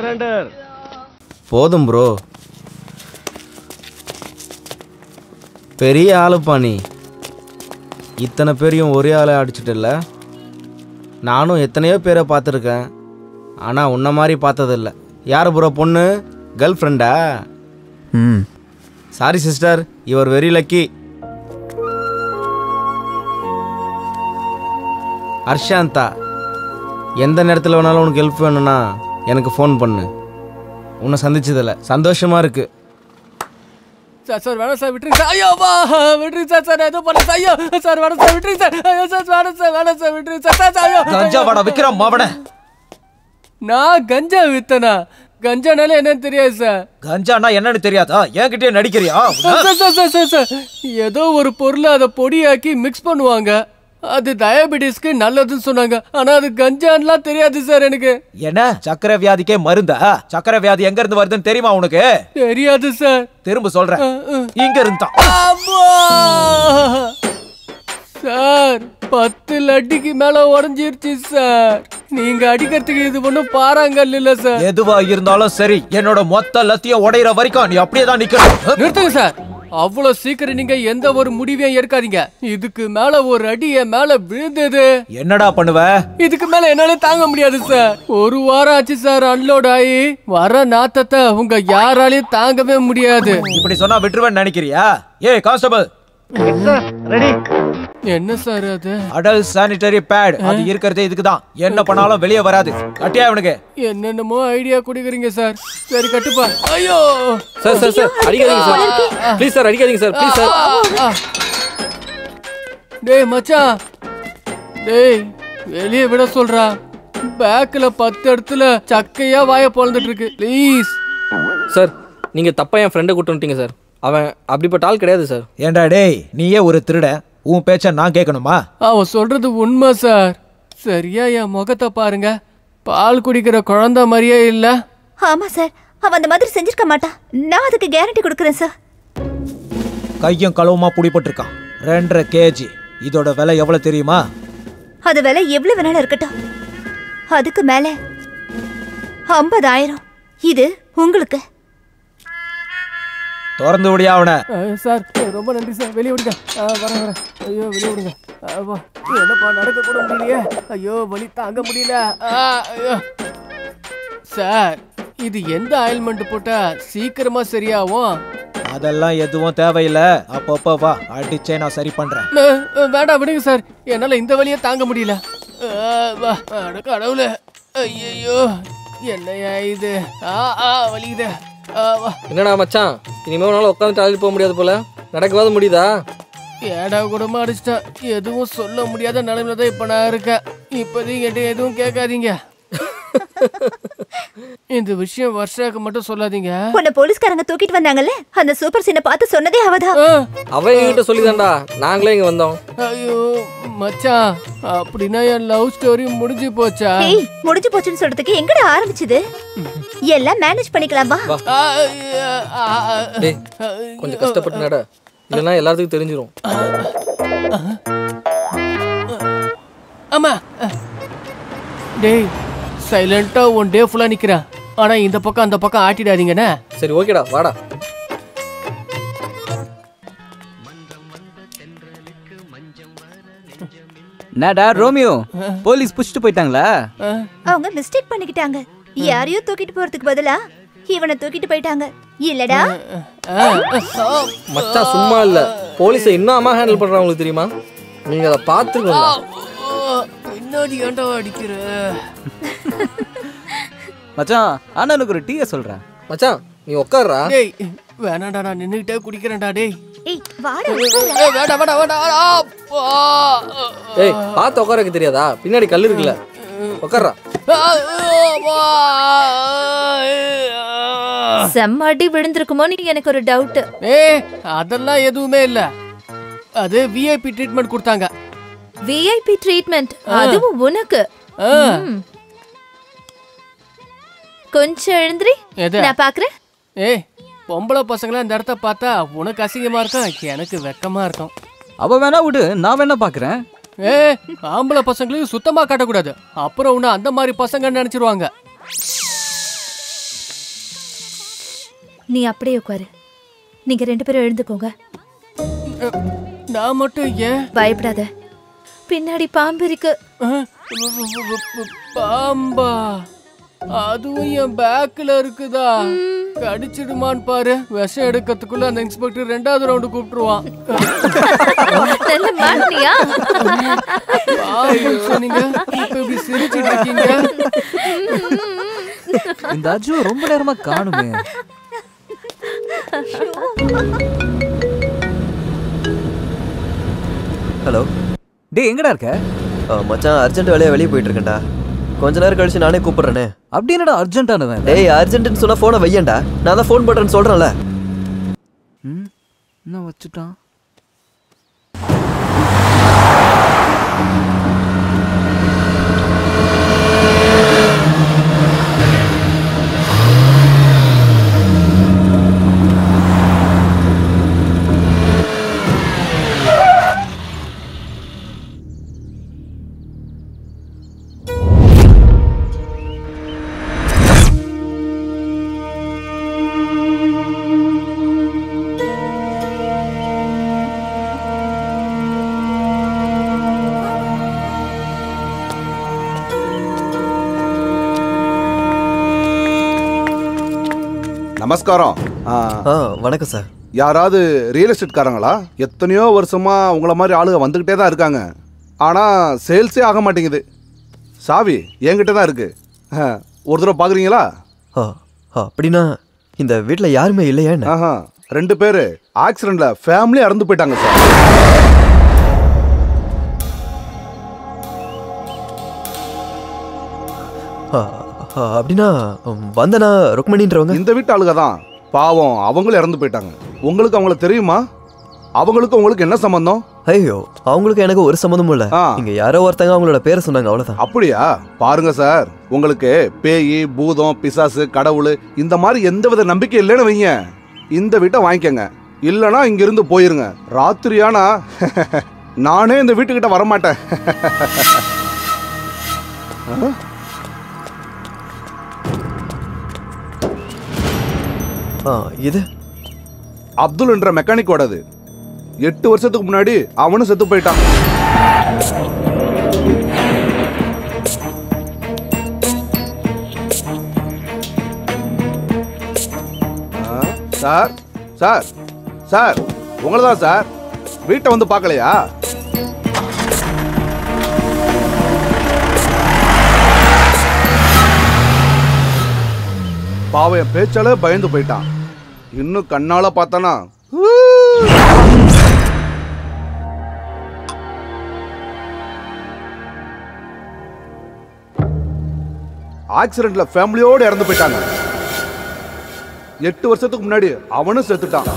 சரண்டர். போதும் ப்ரோ. பெரிய ஆளுப்பா நீ. இத்தனை பேரையும் ஒரே ஆளை அடிச்சிட்டல. நானும் எத்தனையோ பேரை பார்த்துருக்கேன், ஆனால் உன்ன மாதிரி பார்த்ததில்ல. யார் ப்ரோ பொண்ணு? கேர்ள் ஃப்ரெண்டா? Sorry sister, your very lucky. ஹர்ஷாந்தா, எந்த நேரத்தில் வேணாலும் உனக்கு ஹெல்ப் வேணும்னா எனக்கு ஃபோன் பண்ணு. உன்னை சந்திச்சதில்ல, சந்தோஷமாக இருக்கு. சார் சார் வேணாம் சார், விட்டுருங்க சார். ஐயோ வா விட்டுருங்க சார். சார் எதுவும் பண்ண சார். ஐயோ சார் வேணாம் சார், விட்டுருங்க சார். ஐயோ சார் வேணாம் சார், வேணாம் சார், விட்டுருங்க சார். சார் ஐயோ கஞ்சா வாடா விக்ரம் மாவட. நான் கஞ்சா வித்தனா? கஞ்சானால என்னன்னு தெரியாது சார். கஞ்சானா என்னன்னு தெரியாதா? என்கிட்டயே நடிக்கிறியா? சார் ஏதோ ஒரு பொருளை அதை பொடியாக்கி மிக்ஸ் பண்ணுவாங்க, அது டயபெட்டிஸ்க்கு நல்லதுன்னு சொன்னாங்க. ஆனா அது கஞ்சான்லாம் தெரியாது சார் எனக்கு. என்ன சக்கரை வியாதிக்கே மருந்தா? சக்கரை வியாதி எங்க இருந்து வருதுன்னு தெரியுமா உனக்கு? தெரியாது சார். திரும்ப சொல்றேன், இங்க இருந்தா. சார் 10 லட்டிக்கு மேல உடஞ்சிருச்சு சார். நீங்க அடிக்கிறதுக்கு இது ஒண்ணும் பாறாங்கல் இல்ல சார். எதுவா இருந்தாலும் சரி, என்னோட மொத்த லத்தியம் உடையிற வரைக்கும் நீ அப்படியே தான் நிக்கணும். நிறுத்துங்க சார். அவ்வளவு சீக்கிரம் நீங்க எந்த ஒரு முடிவையும் எடுக்காதீங்க. இதுக்கு மேல ஒரு அடி என் மேல விழுந்தது. என்னடா பண்ணுவ? இதுக்கு மேல என்னால தாங்க முடியாது சார். ஒரு வாரம் ஆச்சு சார் அன்லோட் ஆகி. வர நாத்தத்தை உங்க யாராலையும் தாங்கவே முடியாது. இப்படி சொன்னா விட்டுருவேன்னு நினைக்கிறியா? ஏய் கான்ஸ்டபிள், ரெடி. என்ன சார் அது? Atal sanitary pad. அது இருக்கிறதே இதுக்கு தான். என்ன பண்ணாலும் வெளியே வராது. கட்டியா இவனுக்கு? என்னென்னமோ ஐடியா குடிக்கிறீங்க சார். சரி கட்டுப்பா. ஐயோ சார் சார் சார் அடிக்காதீங்க சார். ப்ளீஸ் சார் அடிக்காதீங்க சார். Please sir. டேய் மச்சான், டேய் வெளியே விட சொல்றா. பேக்ல 10 இடத்துல சக்கையா வாய பொளந்துட்டு இருக்கு. ப்ளீஸ் சார், நீங்க தப்பா என் ஃப்ரெண்டை கூட்டு வந்துட்டீங்க சார். அவன் அப்படிப்பட்ட ஆள் கிடையாது சார். ஏண்டா டேய், நீயே ஒரு திருட, உன் பேச்ச நான் கேட்கணுமா? அவன் சொல்றது உண்மை சார். சரியா என் முகத்தை பாருங்க, பால் குடிக்கிற குழந்தை மாதிரியே இல்ல. ஆமா சார், அவன் அந்த மாதிரி செஞ்சிருக்க மாட்டான். நான் அதுக்கு கேரண்டி கொடுக்குறேன் சார். கையும் களவுமா புடிபட்டிருக்கான். 2.5 kg. இதோட விலை எவ்வளவு தெரியுமா? அது விலை எவ்வளவு வேணாலும் இருக்கட்டும், அதுக்கு மேல 50,000. இது உங்களுக்கு. திறந்து விடியா அவனை. சார் ரொம்ப நன்றி சார். வெளியே விடுங்க. வரேன் வரேன். ஐயோ வெளியே விடுங்க. என்னப்பா நடக்க கூட முடியலையே. ஐயோ வலி தாங்க முடியல. ஐயோ சார், இது எந்த ஆயில்மெண்ட் போட்டா சீக்கிரமா சரியாகும்? அதெல்லாம் எதுவும் தேவையில்லை. அப்பப்போ வா, அடிச்சே நான் சரி பண்றேன். வேண்டாம் விடுங்க சார், என்னால இந்த வலியை தாங்க முடியல. கடவுளே, ஐயோ என்னையா இது? வலிக்குது. என்னடா மச்சான், இனிமே உன்னால உட்காந்து டாய்லெட் போக முடியாது போல. நடக்கவாது முடியுதா? ஏடா கூடமா அடிச்சிட்டேன். எதுவும் சொல்ல முடியாத நிலைமையில தான் இப்ப நான் இருக்கேன். இப்போதைக்கு என்கிட்ட எதுவும் கேட்காதீங்க. இந்த விஷயம் வர்ஷாக்கு மட்டும் சொல்லாதீங்க. உன்னை போலீஸ்காரங்க தூக்கிட்டு வந்தாங்கல்ல, அந்த சூப்பர் சீனை பார்த்து சொன்னதே அவதான். அவ என்கிட்ட சொல்லிதான்டா நாங்களே இங்க வந்தோம். ஐயோ மச்சான், அப்படின்னா என் லவ் ஸ்டோரி முடிஞ்சு போச்சா? ஏய், முடிஞ்சு போச்சுன்னு சொல்றதுக்கு எங்கடா ஆரம்பிச்சது? எல்லாம் மேனேஜ் பண்ணிக்கலாம் வா. டேய் கொஞ்சம் கஷ்டப்பட்டு நட, இல்லைன்னா எல்லாத்துக்கும் தெரிஞ்சிரும். ஆமா டேய், சைலண்டா ஒன் டே ஃபுல்லா நிக்கிறேன். ஆனா இந்த பக்கம் அந்த பக்கம் ஆட்டிடாதீங்கண்ணே. சரி ஓகேடா, வாடா. நாடா ரோமியோ, போலீஸ் புடிச்சிட்டு போயிட்டாங்களா? அவங்க மிஸ்டேக் பண்ணிக்கிட்டாங்க. யாரையும் தூக்கிட்டு போறதுக்கு பதிலா இவனை தூக்கிட்டு போயிட்டாங்க. இல்லடா மச்சான் சும்மா இல்ல, போலீஸை இன்னும் அம்மா ஹேண்டில் பண்றாங்க. உங்களுக்கு தெரியுமா? நீங்க அதை பார்த்துருக்கோம். பின்னாடி ஏன்டா அடிக்கிற? மச்சான் அண்ணனுக்கு ஒரு டீயை சொல்றேன். மச்சான் நீ உட்கார்றா. டேய் வேணாடா, நான் நின்னுகிட்டே குடிக்கிறேன்டா. டேய் ஏய் வாடா. வேடா வேடா வேடா. ஏய் பார்த்து உட்காரக்கு தெரியாதா? பின்னாடி கல் இருக்குல்ல, உட்கார்றா. செம்ம அடி விழுந்திருக்குமோன்னு எனக்கு ஒரு டவுட். அதெல்லாம் எதுவுமே இல்ல. அது விஐபி ட்ரீட்மெண்ட் கொடுத்தாங்க. VIP treatment? அதுவும் உனக்கு? கொஞ்சம் எழுந்திரி, நான் பாக்குறேன். ஏய் பொம்பளை பசங்களா இந்த இடத்த பார்த்தா உனக்கு அசிங்கமா இருக்கும், எனக்கு வெக்கமா இருக்கும். அவ வேணா விடு, நான் வேணா பாக்குறேன். ஆம்பளை பசங்களுக்கு சுத்தமா காட்டக்கூடாது, அப்புறம் உன்னை அந்த மாதிரி பசங்க நினைச்சிருவாங்க. நீ அப்படியே உட்காரு. நீங்க 2 பேரும் எழுந்துக்கோங்க. நான் மட்டும் ஏன்? பயப்படாத, பின்னாடி பாம்பு இருக்கு. பாம்பா? அதுவும் என் பேக்ல இருக்குதா? கடிச்சிடுமான்னு பாரு. விஷம் எடுக்கிறதுக்குள்ள அந்த இன்ஸ்பெக்டர் 2வது ரவுண்டு கூப்பிட்டுருவான். நீங்க இப்படி சிரிச்சிட்டு இருக்கீங்க. இந்த அஜு ரொம்ப நேரமா காணுமே. ஹலோ டேய், எங்கடா இருக்க? மச்சான், அர்ஜென்ட் வேலையா வெளியே போயிட்டு இருக்கேன்டா. கொஞ்ச நேரம் கழிச்சு நானே கூப்பிடுறேனே. அப்படி என்னடா அர்ஜென்ட்டானவன்? டேய், அர்ஜென்ட்னு சொன்னா போனை வையேன்டா. நான் தான் ஃபோன் பண்றேன்னு சொல்றேன்ல. என்ன வச்சுட்டான்? நமஸ்காரம். வணக்கம் சார். யாராவது ரியல் எஸ்டேட் காரங்களா? எத்தனையோ வருஷமா உங்களை மாதிரி ஆளுங்க வந்துக்கிட்டே தான் இருக்காங்க. ஆனால் சேல்ஸே ஆக மாட்டேங்குது. சாவி என்கிட்ட தான் இருக்கு. ஒரு தடவை பார்க்குறீங்களா? அப்படின்னா இந்த வீட்டில் யாருமே இல்லையா? 2 பேர் ஆக்சிடென்ட்ல ஃபேமிலி இறந்து போயிட்டாங்க சார். அப்படின்னா வந்தனா ருக்மணின்றவங்க இந்த வீட்டு ஆளுங்க தான். பாவம், அவங்களும் இறந்து போயிட்டாங்க. உங்களுக்கு அவங்கள தெரியுமா? அவங்களுக்கு உங்களுக்கு என்ன சம்பந்தம்? ஐயோ, அவங்களுக்கு எனக்கு ஒரு சம்பந்தமும் இல்ல. இங்க யாரோ ஒருத்தங்க அவங்களோட பேரை சொன்னாங்க, அவ்வளவுதான். அப்படியா? பாருங்க சார், உங்களுக்கு பேய், பூதம், பிசாசு, கடவுள் இந்த மாதிரி எந்தவித நம்பிக்கை இல்லைன்னு வைங்க, இந்த வீட்டை வாங்கிக்கங்க. இல்லைன்னா இங்க இருந்து போயிருங்க. ராத்திரியானா நானே இந்த வீட்டுக்கிட்ட வரமாட்டேன். இது அப்துல் என்ற மெக்கானிக்கோடது. 8 வருஷத்துக்கு முன்னாடி அவனும் செத்து போயிட்டான். சார் சார் சார், உங்களை தான் சார். வீட்டை வந்து பார்க்கலையா? பாவம், என் பேச்சாலே பயந்து போயிட்டான். இன்னும் கண்ணால பார்த்தானா ஆக்சிடென்ட்ல ஃபேமிலியோடு இறந்து போயிட்டாங்க. 8 வருஷத்துக்கு முன்னாடி அவனும் செத்துட்டான்.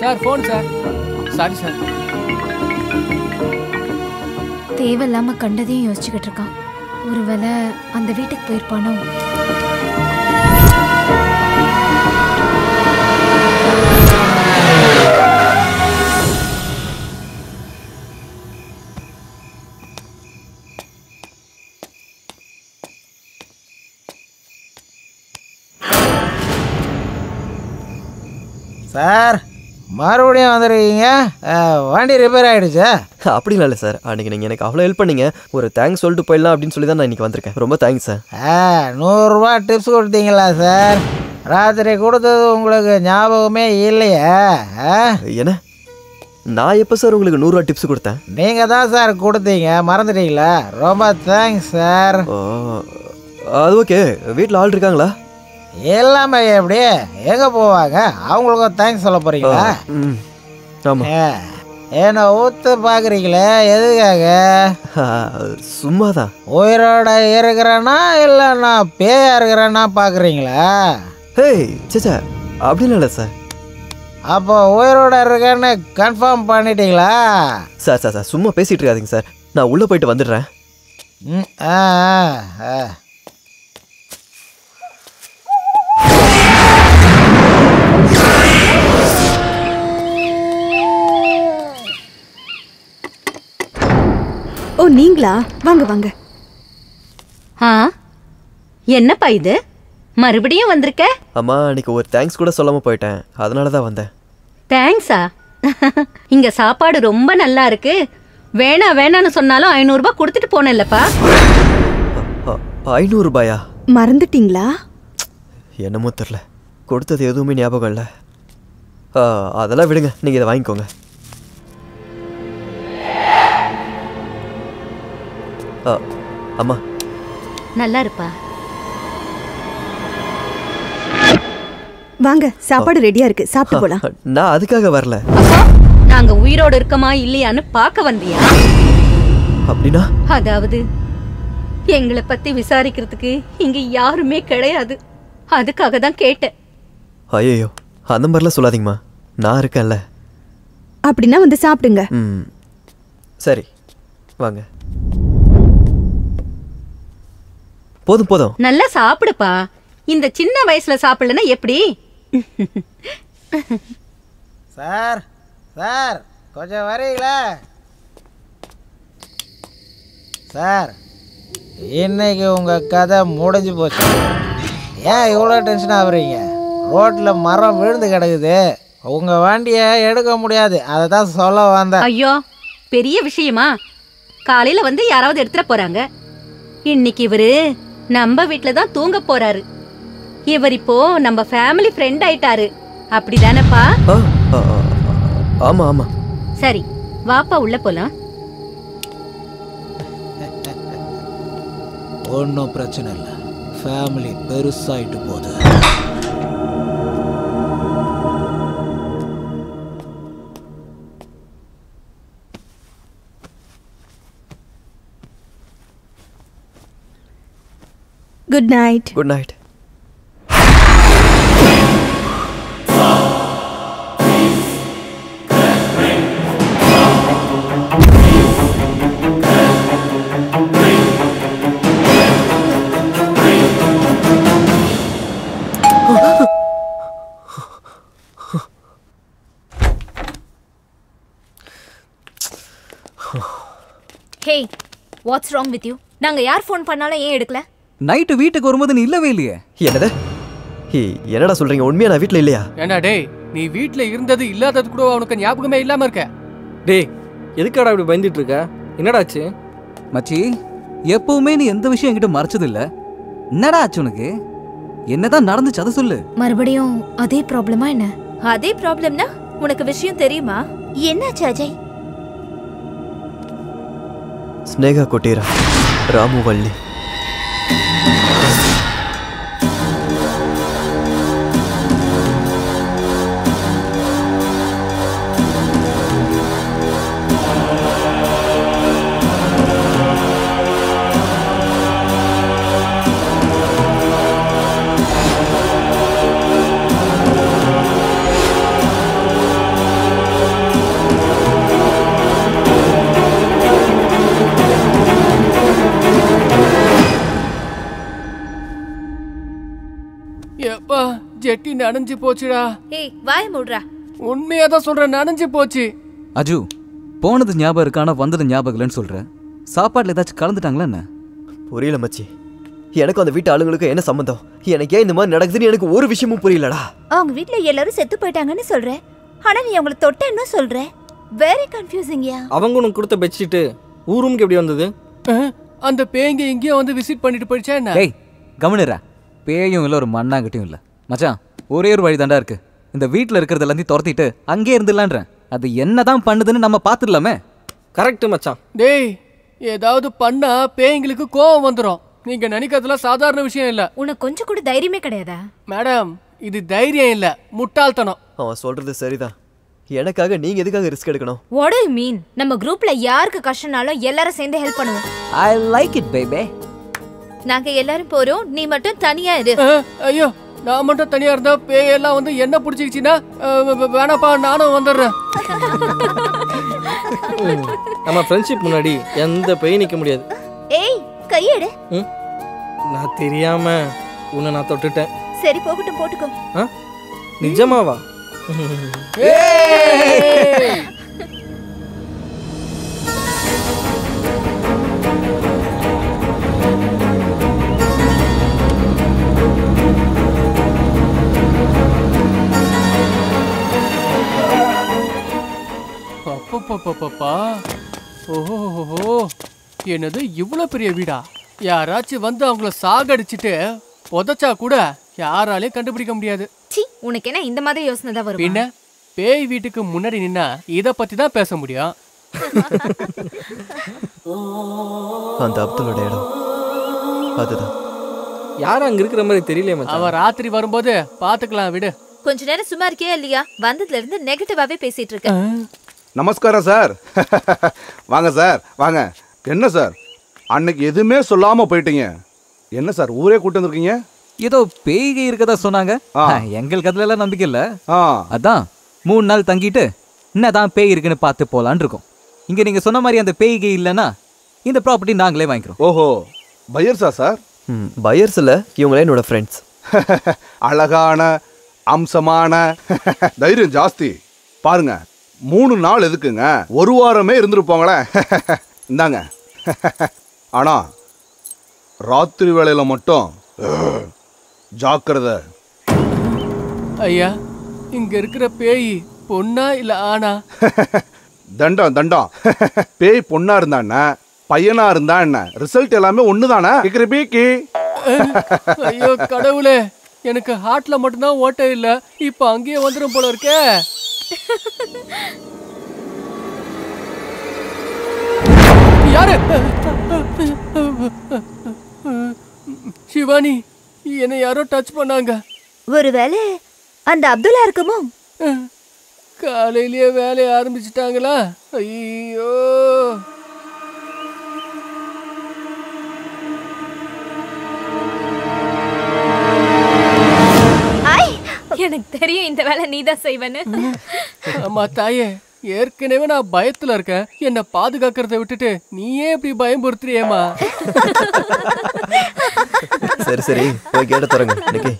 Sir, phone sir. Sorry sir. தேவையில்லாம கண்டதையும் யோசிச்சுக்கிட்டு இருக்கான். ஒருவேளை அந்த வீட்டுக்கு போயிருப்பானோ? சார், மறுபடியும் வந்துருக்கீங்க. வண்டி ரிப்பேர் ஆகிடுச்சா? அப்படிலாம் இல்லை சார். அன்றைக்கி நீங்கள் எனக்கு அவ்வளோ ஹெல்ப் பண்ணீங்க. ஒரு தேங்க்ஸ் சொல்லிட்டு போயிடலாம் அப்படின்னு சொல்லி தான் நான் இன்றைக்கி வந்திருக்கேன். ரொம்ப தேங்க்ஸ் சார். 100 ரூபா டிப்ஸ் கொடுத்தீங்களா சார்? ராத்திரி கொடுத்தது உங்களுக்கு ஞாபகமே இல்லையா? என்ன? நான் எப்போ சார் உங்களுக்கு 100 ரூபா டிப்ஸ் கொடுத்தேன்? நீங்கள் தான் சார் கொடுத்தீங்க, மறந்துட்டீங்களா? ரொம்ப தேங்க்ஸ் சார். அது ஓகே. வீட்டில் ஆள் இருக்காங்களா? எல்லாமே எப்படி எங்கே போவாங்க? அவங்களுக்கும் தேங்க்ஸ் சொல்ல போகிறீங்களா? என்ன ஊத்து பார்க்குறீங்களே, எதுக்காக? சும்மாதான். உயிரோட இருக்கிறேன்னா இல்லை நான் பேயா இருக்கிறேன்னா பார்க்குறீங்களா? ஹேய் சேச்சா, அப்படின்னு இல்லை சார். அப்போ உயிரோட இருக்கேன்னு கன்ஃபார்ம் பண்ணிட்டீங்களா? சார் சார் சார், சும்மா பேசிகிட்டு இருக்காதீங்க சார். நான் உள்ளே போயிட்டு வந்துடுறேன். ஆ ஆ ஓ நீங்களா? வாங்க வாங்க. ஆ என்னப்பா இது மறுபடியும் வந்திருக்க? அம்மா அன்னைக்கு ஒரு தேங்க்ஸ் கூட சொல்லாம போயிட்டேன், அதனால தான் வந்தேன். தேங்க்ஸா? இங்க சாப்பாடு ரொம்ப நல்லா இருக்கு. வேணான்னு சொன்னாலும் 500 ரூபாய் கொடுத்துட்டு போனேன்லப்பா. 500 ரூபாயா? மறந்துட்டீங்களா? என்னமோ தெரியல, கொடுத்தது எதுவுமே ஞாபகம் இல்லை. அதெல்லாம் விடுங்க, நீங்க இதை வாங்கிக்கோங்க. அம்மா நல்லா இருப்பா. வாங்க, சாப்பாடு ரெடியா இருக்கு, சாப்பிட்டு போலாம். நான் அதுக்காக வரல. நாங்க உயிரோடு இருக்கமா இல்லையான்னு பார்க்க வந்தியா? அப்படின்னா அதாவது எங்களை பத்தி விசாரிக்கிறதுக்கு இங்க யாருமே கிடையாது, அதுக்காக தான் கேட்டேன். ஐயோ அந்த மாதிரிலாம் சொல்லாதீங்கம்மா, நான் இருக்கேன்ல. அப்படின்னா வந்து சாப்பிடுங்க. சரி வாங்க. போதும் போதும். நல்லா சாப்பிடுப்பா. இந்த சின்ன வயசுல சாப்பிடலன்னா எப்படி? சார் சார் கொஞ்சம் வரீங்களா சார்? இன்னைக்கு உங்கள் கதை முடிஞ்சு போச்சு. ஏன் இவ்வளோ டென்ஷன் ஆகுறீங்க? ரோட்டில் மரம் விழுந்து கிடக்குது, உங்கள் வண்டியை எடுக்க முடியாது, அதை தான் சொல்ல வந்தேன். ஐயோ பெரிய விஷயமா? காலையில வந்து யாராவது எடுத்துட போறாங்க. இன்னைக்கு இவரு நம்ம வீட்டுல தான் தூங்க போறாரு. இவர் இப்போ நம்ம ஃபேமிலி ஃப்ரெண்ட் ஆயிட்டாரு, அப்படிதானப்பா? ஆமா ஆமா. சரி வாப்பா உள்ள போலாம். ஒன்றும் பிரச்சனை இல்லை, ஃபேமிலி பெருசாயிட்டு போகுது. Good night. Good night. Hey, what's wrong with you? நாங்க யார் ஃபோன் பண்ணாலும் ஏன் எடுக்கல? நைட்டு வீட்டுக்கு வரும்போது நீ இல்லவே இல்லையே. என்னது? என்னடா சொல்றீங்க? உண்மையா நான் வீட்ல இல்லையா? ஏண்டா டேய், நீ வீட்ல இருந்தது இல்லாதது கூட உனக்கு ஞாபகமே இல்லாம இருக்க. டேய் எதுக்காடா இப்படி பயந்துட்டு இருக்க? என்னடாச்சு? மச்சி, எப்பவுமே நீ எந்த விஷயம் என்கிட்ட மறைச்சது இல்ல. என்னடா ஆச்சு உனக்கு? என்னதான் நடந்துச்சு அதை சொல்லு. மறுபடியும் அதே ப்ராப்ளமா என்ன? அதே ப்ராப்ளம்னா உனக்கு விஷயம் தெரியுமா? என்னாச்சு அஜய்? ஸ்னேகா கொட்டீரா, ராமு வள்ளி. எப்பா ஜெட்டி நனைஞ்சு போச்சுடா. ஏய் வாய மூடுறா. உண்மையா தான் சொல்றேன், நனைஞ்சு போச்சு. அஜு, போனது ஞாபகம் இருக்கு, ஆனா வந்தது ஞாபகம் இல்லைன்னு சொல்ற. சாப்பாடுல ஏதாச்சும் கலந்துட்டாங்களா என்ன? புரியல மச்சி, எனக்கும் அந்த வீட்டு ஆளுங்களுக்கு என்ன சம்பந்தம்? எனக்கு ஏன் இந்த மாதிரி நடக்குதுன்னு எனக்கு ஒரு விஷயமும் புரியலடா. அவங்க வீட்ல எல்லாரும் செத்து போயிட்டாங்கன்னு சொல்ற, ஆனா நீ அவங்கள தொட்டேன்னு சொல்ற. வெரி கன்ஃபியூசிங்யா. அவங்க உனக்கு கொடுத்த பெட்ஷீட் ஊருக்கு எப்படி வந்தது? அந்த பேய்ங்க இங்கேயே வந்து விசிட் பண்ணிட்டு போயிடுச்சா என்ன? டேய் கவனிரா, பேயும் இல்லை ஒரு மண்ணாங்கட்டியும் இல்லை மச்சான். ஒரே ஒரு வழி தாண்டா இருக்கு. இந்த வீட்டில் இருக்கிறது எல்லாத்தையும் துரத்திட்டு அங்கே இருந்துடலான்றேன். அது என்னதான் பண்ணுதுன்னு நம்ம பார்த்துடலாமே. கரெக்ட் மச்சான். டேய் ஏதாவது பண்ணா பேய்ங்களுக்கு கோவம் வந்துடும். நீங்க நினைக்கிறதுலாம் சாதாரண விஷயம் இல்ல. உனக்கு கொஞ்சம் கூட தைரியமே கிடையாதா? மேடம், இது தைரியம் இல்ல, முட்டாள்தனம். அவன் சொல்றது சரிதான். எனக்காக நீங்க எதுக்காக ரிஸ்க் எடுக்கணும்? What do you mean? நம்ம குரூப்ல யாருக்கு கஷ்டம்னாலும் எல்லாரும் சேர்ந்து ஹெல்ப் பண்ணுவோம். I like it baby. நாங்க எல்லாரும் போறோம், நீ மட்டும் தனியா இரு. ஐயோ, நான் மட்டும் தனியா இருந்தா பேய் எல்லாம் வந்து என்ன புடிச்சிக்கிச்சுன்னா வேணாப்பா, நானும் வந்துடுறேன். நம்ம ஃப்ரெண்ட்ஷிப் முன்னாடி எந்த பேய் நிக்க முடியாது. ஏய் கையெடு. நான் தெரியாம உன்னை நான் தொட்டுட்டேன். சரி போகட்டும், போட்டுக்கோ. நிஜமாவா? அப்பப்பப்பப்பா, ஓஹோ, என்னது இவ்வளவு பெரிய வீடா? யாராச்சும் வந்து அவங்கள சாகடிச்சிட்டு புதைச்சா கூட யாராலையும் கண்டுபிடிக்க முடியாது. உனக்கு என்ன இந்த மாதிரி யோசனை தான் வரும்? பின்ன பேய் வீட்டுக்கு முன்னாடி நின்னா இத பத்தி தான் பேச முடியும். அந்த அப்துல்லோட இடம் அதுதான். யாரும் அங்க இருக்கிற மாதிரி தெரியல மச்சான். அவ ராத்திரி வரும்போது பாத்துக்கலாம், விடு. கொஞ்ச நேரம் சும்மா இருக்கியா இல்லையா? வந்ததுல இருந்து நெகட்டிவாவே பேசிட்டு இருக்க. நமஸ்காரம் சார். வாங்க சார், வாங்க. என்ன சார் அன்னைக்கு எதுவுமே சொல்லாம போயிட்டீங்க? என்ன சார் ஊரே கூட்டு வந்திருக்கீங்க? ஏதோ பேய்கை இருக்கதா சொன்னாங்க. எங்களுக்கு அதுல எல்லாம் நம்பிக்கை இல்ல. அதான் 3 நாள் தங்கிட்டு என்னதான் பேய் இருக்குன்னு பார்த்து போலான்னு இருக்கோம். இங்க நீங்க சொன்ன மாதிரி அந்த பேய்கை இல்லைன்னா இந்த ப்ராப்பர்ட்டி நாங்களே வாங்கிக்கிறோம். ஓஹோ, பையர்ஸா சார்? பையர்ஸ் இல்ல, இவங்களே என்னோட ஃப்ரெண்ட்ஸ். அழகான அம்சமான தைரியம் ஜாஸ்தி. பாருங்க 3 நாள் எதுக்குங்க, 1 வாரமே இருந்துருப்பாங்களேன். இந்தாங்க. ஆனா ராத்திரி வேளையில மட்டும் ஜாக்கிரதை. ஐயா, இங்க இருக்கிற பேய் பொண்ணா இல்ல ஆனா? தண்டம் தண்டம். பேய் பொண்ணா இருந்தா பையனா இருந்தா என்ன, ரிசல்ட் எல்லாமே ஒண்ணுதானே. ஐயோ கடவுளே, எனக்கு ஹார்ட்ல மட்டும்தான் ஓட்டை இல்ல, இப்ப அங்கேயே வந்துடும் போல இருக்கே. யாரு? சிவானி, என்னை யாரோ டச் பண்ணாங்க. ஒருவேளை அந்த அப்துல்லா இருக்குமோ? காலையிலேயே வேலையை ஆரம்பிச்சிட்டாங்களா? ஐயோ, எனக்கு தெரியும் இந்த வேலை நீதான் செய்வேன்னு. ஆமா தாயே, ஏற்கனவே நான் பயத்துல இருக்கேன். என்ன பாதுகாக்கிறத விட்டுட்டு நீயே இப்படி பயம்புறுத்துறியேமா? சரி சரி, போய் கேட்ட தரங்க. இன்னைக்கு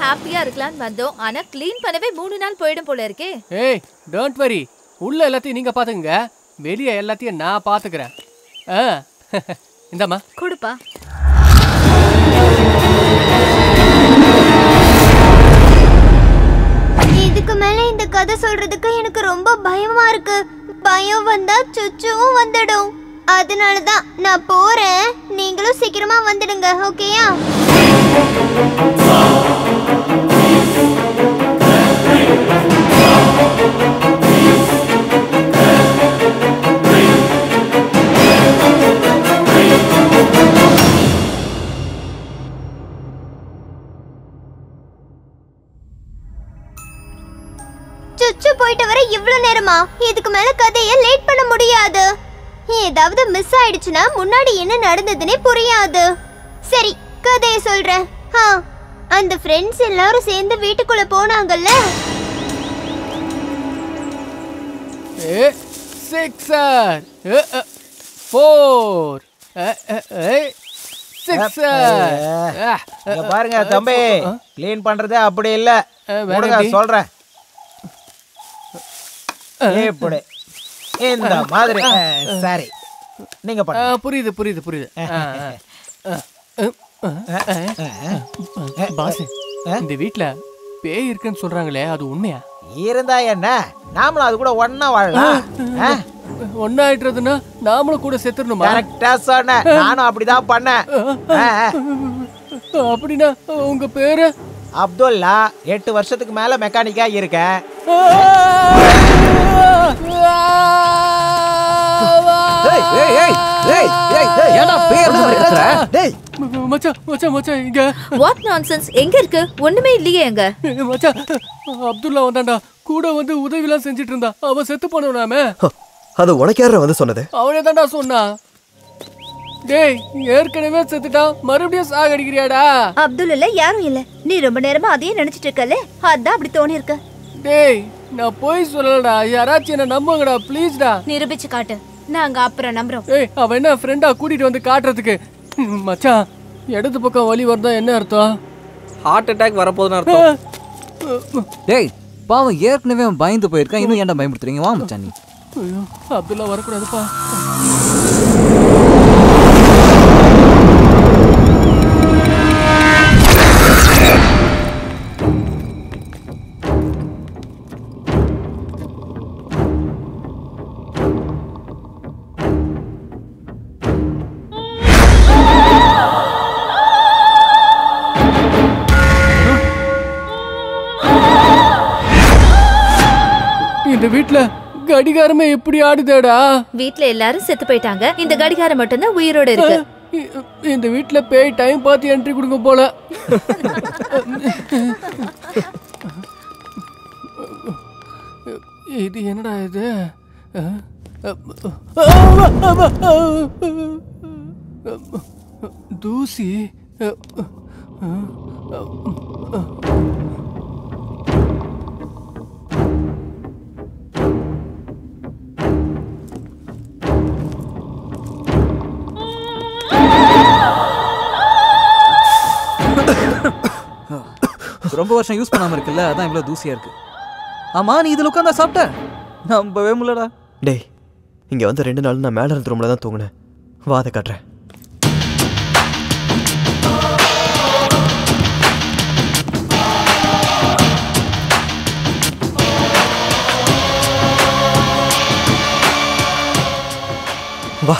ஹாப்பியா இருக்கலாம்னு வந்தோம். ஆனா க்ளீன் பண்ணவே 3 நாள் போயிடும் போல இருக்கே. ஏய், டோன்ட் வரி. உள்ள எல்லாத்தையும் நீங்க பாத்துக்கங்க, வெளியே எல்லாத்தையும் நான் பாத்துக்கிறேன். இந்தம்மா கொடுப்பா. இதுக்கு மேல இந்த கதை சொல்றதுக்கு எனக்கு ரொம்ப பயமா இருக்கு. பயம் வந்தா சுச்சுவும் வந்துடும். அதனாலதான் நான் போறேன். நீங்களும் சீக்கிரமா வந்துடுங்க, ஓகேயா? சுச்சு போயிட்டு வர இவ்வளவு நேரமா? இதுக்கு மேல கதையை லேட் பண்ண முடியாது. ஏதாவது மிஸ் ஆயிடுச்சுன்னா முன்னாடி என்ன நடந்ததுன்னே புரியாது. சரி, கதையை சொல்றேன். அந்த ஃப்ரெண்ட்ஸ் எல்லாரும் சேர்ந்து வீட்டுக்குள்ள போனாங்கல்ல. 6 4 6 பாருங்க தம்பி, க்ளீன் பண்றதே அப்படி இல்ல. சொல்றேன் இப்படி இந்த மாதிரி. சரி, நீங்க புரியுது புரியுது புரியுது. பாஸ், இந்த வீட்ல பேய் இருக்குன்னு சொல்றாங்களே, அது உண்மையா? இருந்தா என்ன, நாமளும் அது கூட ஒண்ணா வாழலாம். ஒண்ணாயிட்டுறதுன்னா நாமளும் கூட செத்துறணுமா? கரெக்டா சொன்ன, நானும் அப்படிதான் பண்ணேன். அப்படின்னா உங்க பேரு? அப்துல்லா. 8 வருஷத்துக்கு மேல மெக்கானிக்கா இருக்கேன். What nonsense? எங்க இருக்கு? ஒண்ணுமே இல்லையே. எங்க மச்சான், அப்துல்லா வந்தான்டா. கூட வந்து உதவிலாம் செஞ்சிட்டு இருந்தா. அவ செத்து போனவனாமே. அது உனக்கு யார வந்து சொன்னது? அவனே தான்டா சொன்னா. டேய் ஏற்கனவே செத்துட்டான், மறுபடியும் சாகடிக்கிறியாடா? அப்துல் இல்ல, யாரும் இல்ல. நீ ரொம்ப நேரமா அதையே நினைச்சிட்டு இருக்கல, அதான் அப்படி தோணி இருக்க. டேய் நான் போய் சொல்லலடா, யாராச்சும் என்ன நம்புங்கடா ப்ளீஸ்டா. நிரூபிச்சு காட்டு, நாங்க அப்புறம் நம்புறோம். ஏய் அவன் என்ன ஃப்ரெண்டா கூட்டிட்டு வந்து காட்டுறதுக்கு? மச்சான் இடது பக்கம் வலி வரதா என்ன அர்த்தம்? ஹார்ட் அட்டாக் வரப்போகுதுன்னு அர்த்தம். டேய் பாவம் ஏற்கனவே அவன் பயந்து போயிருக்கான், இன்னும் ஏன்டா பயமுறுத்துறீங்க? வா மச்சான் நீ. ஐயோ அப்துல்லா வரக்கூடாதுப்பா. இந்த வீட்ல கடிகாரமே எப்படி ஆடுதேடா? வீட்ல எல்லாரும் செத்து போயிட்டாங்க, இந்த கடிகாரம் மட்டும்தான் உயிரோட இருக்கு. இந்த வீட்ல பேய் டைம் பார்த்து என்ட்ரி கொடுங்க போல. இது என்னடா இது? தூசி. ரொம்ப வருஷம் யூஸ் பண்ணாம இருக்குல்ல, அதான் இவ்வளவு தூசியா இருக்கு. ஆமா நீ இதுல உட்காந்தா சாப்பிட்ட? நம்பவே முடியலடா. டேய் இங்க வந்து 2 நாள் நான் மேல இருந்த ரூம்ல தான் தூங்குனேன். வா அதை காட்டுறேன். வா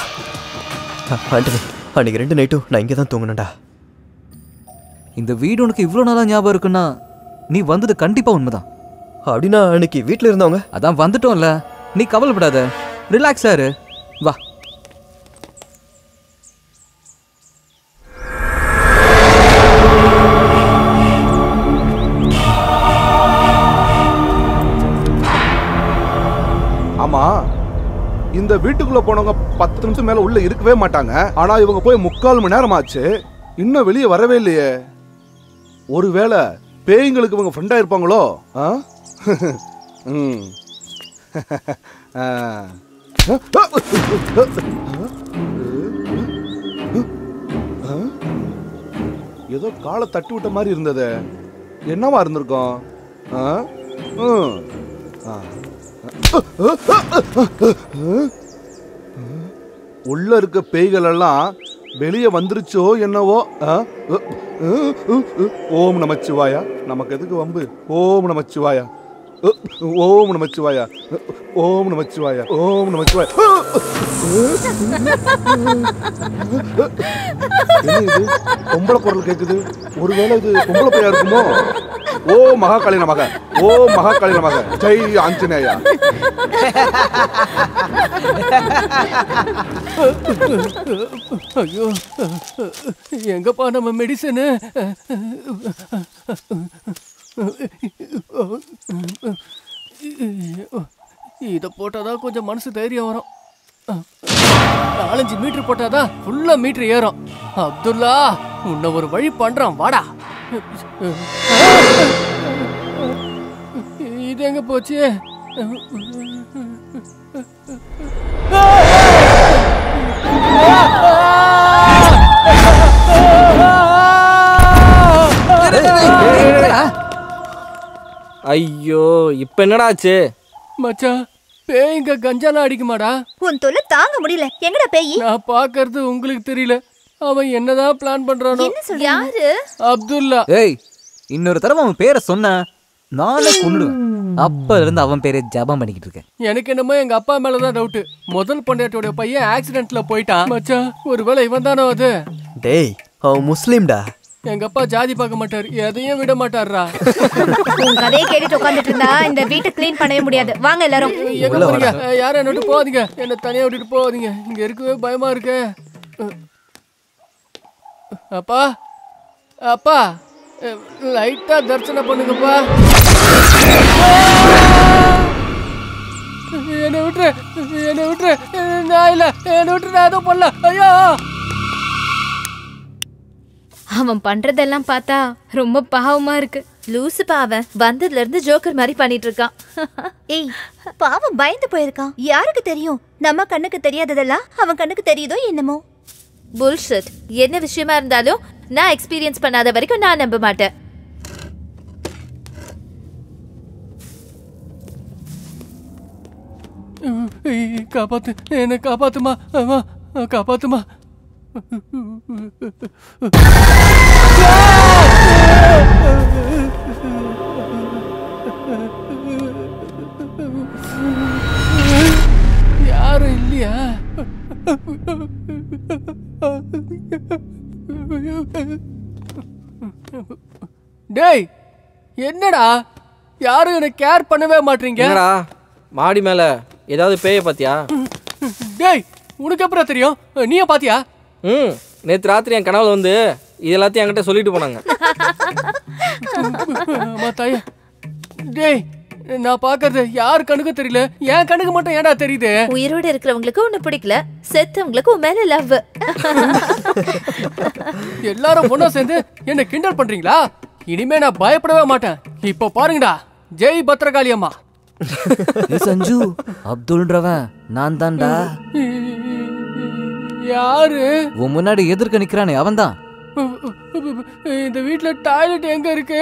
ஆண்டனி, அன்னைக்கு 2 நைட்டும் நான் இங்கே தான் தூங்கினேன்டா. இந்த வீடு உனக்கு இவ்வளோ நாளா ஞாபகம் இருக்குன்னா நீ வந்தது கண்டிப்பா உண்மைதான். அப்படின்னா அன்னைக்கு வீட்டில் இருந்தவங்க? அதான் வந்துட்டோம்ல, நீ கவலைப்படாத, ரிலாக்ஸா இரு. வா. ஆமா இந்த வீட்டுக்குள்ள போனவங்க 10 நிமிஷம் மேல உள்ள இருக்கவே மாட்டாங்க. ஆனா இவங்க போய் 3/4 மணி நேரம் ஆச்சு, இன்னும் வெளியே வரவே இல்லையே. ஒருவேளை பேய்களுக்கு இவங்க ஃப்ரெண்டா இருப்பாங்களோ? ஏதோ காலை தட்டி விட்ட மாதிரி இருந்தது, என்னவா இருந்திருக்கும்? உள்ள இருக்க பேய்கள் எல்லாம் வெளியே வந்துருச்சோ என்னவோ. ஓம் நமச்சிவாயா, நமக்கு எதுக்கு வம்பு? ஓம் நமச்சிவாயா, ஓம் நமச்சிவாயா, ஓம் நமச்சிவாயா, ஓம் நமச்சிவாயா. என்ன இது பொம்பளை குரல் கேக்குது? ஒருவேளை இது பொம்பளை பேயா இருக்குமோ? ஓ மகாகாளி நமக, ஓ மகாகாளி நமக, ஜெய் ஆஞ்சநேயா. ஐயோ எங்கப்பா நம்ம மெடிசனு? இதை போட்டாதான் கொஞ்சம் மனசு தைரியம் வரும். 4-5 மீட்டர் போட்டாதான் ஃபுல்லா மீட்டர் ஏறும். அப்துல்லா உன்னை ஒரு வழி பண்றான், வாடா. இது எங்க போச்சு? ஐயோ இப்ப என்னடா ஆச்சு? மச்சான் பேய்ங்க கஞ்சாலாம் அடிக்குமாடா? உன் தொல்லை தாங்க முடியல. எங்கடா பேய்? நான் பாக்குறது உங்களுக்கு தெரியல, அவன் என்னதான் பிளான் பண்றானோ. யாரு? அப்துல்லா. ஏய் இன்னொரு தடவை அவன் பேரை சொன்ன நானே கொன்னுடுவேன். அப்ப இருந்து அவன் பேரை ஜபம் பண்ணிக்கிட்டு இருக்கேன். எனக்கு என்னமோ எங்க அப்பா மேலதான் டவுட். முதல் பொண்டாட்டியோட பையன் ஆக்சிடென்ட்ல போயிட்டான். மச்சான் ஒருவேளை இவன் தானோ அது? டேய் அவன் முஸ்லீம்டா. எங்க அப்பா ஜாதி பார்க்க மாட்டாரு, எதையும் விட மாட்டாரா. உன் கதையை கேட்டுட்டு உட்காந்துட்டு இருந்தா இந்த வீட்டை கிளீன் பண்ணவே முடியாது. வாங்க எல்லாரும். எங்க போறீங்க? யாரும் என்ன விட்டு போகாதீங்க, என்ன தனியா விட்டுட்டு போகாதீங்க. இங்க இருக்கவே பயமா இருக்கு. அப்பா அப்பா லைட்டா தரிசனம் பண்ணுங்கப்பா. என்னை விட்டுரு, என்னை விட்டுரு. நான் இல்ல, என்னை விட்டுரு, நான் எதுவும் பண்ணல. ஐயோ! அவன் பண்றதெல்லாம் பார்த்தா ரொம்ப பாவமா இருக்கு. லூசு பாவன் வந்ததுல இருந்து ஜோக்கர் மாதிரி பண்ணிட்டு இருக்கான். ஏய் பாவம் பயந்து போயிருக்கான். யாருக்கு தெரியும் நம்ம கண்ணுக்கு தெரியாததெல்லாம் அவன் கண்ணுக்கு தெரியுதோ என்னமோ. புல்ஷிட். என்ன விஷயமா இருந்தாலும் நான் எக்ஸ்பீரியன்ஸ் பண்ணாத வரைக்கும் நான் நம்ப மாட்டேன். காப்பாத்து, என்ன காப்பாத்துமா, அம்மா காப்பாத்துமா. யாரும் இல்லையா? டேய் என்னடா யாரும் என்ன கேர் பண்ணவே மாட்டீங்க? என்னடா மாடி மேல ஏதாவது பேய பாத்தியா? டேய் உனக்கு அப்புறம் தெரியும், நீயே பாத்தியா? நேற்று ராத்திரி என் கனவுல வந்து இது எல்லாத்தையும் என்கிட்ட சொல்லிட்டு போனாங்க. டேய் நான் பாக்குறது யார் கண்ணுக்கு தெரியல, என் கண்ணுக்கு மட்டும் ஏன்டா தெரியுது? உயிரோட இருக்கிறவங்களுக்கு ஒண்ணு பிடிக்கல, செத்தவங்களுக்கு உன் மேல லவ். எல்லாரும் ஒண்ணா சேர்ந்து என்ன கிண்டல் பண்றீங்களா? இனிமே நான் பயப்படவே மாட்டேன். இப்போ பாருங்கடா, ஜெய் பத்ரகாளி அம்மா. சஞ்சு, அப்துல்ன்றவன் நான் தான்டா. யாரு? உன் முன்னாடி எதிர்க்க நிக்கிறானே அவன்தான். இந்த வீட்ல டாய்லெட் எங்க இருக்கு?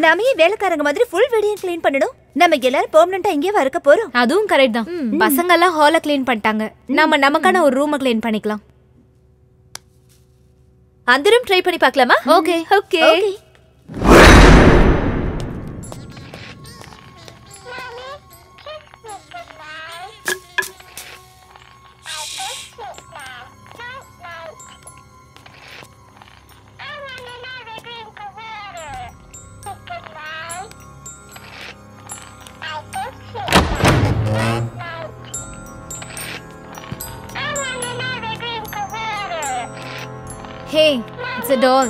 நாமே வேலைக்காரங்க மாதிரி ஃபுல் வீடியோ க்ளீன் பண்ணணும். நம்ம எல்லாரும் பெர்மனன்ட்டா இங்கே இருக்க போறோம். அதுவும் கரெக்ட் தான். பசங்க எல்லாம் ஹாலை க்ளீன் பண்ணிட்டாங்க. நம்ம நமக்கான ஒரு ரூமை க்ளீன் பண்ணிக்கலாம். அந்த ரூம் ட்ரை பண்ணி பார்க்கலாமா? Okay okay. Hey, it's a doll.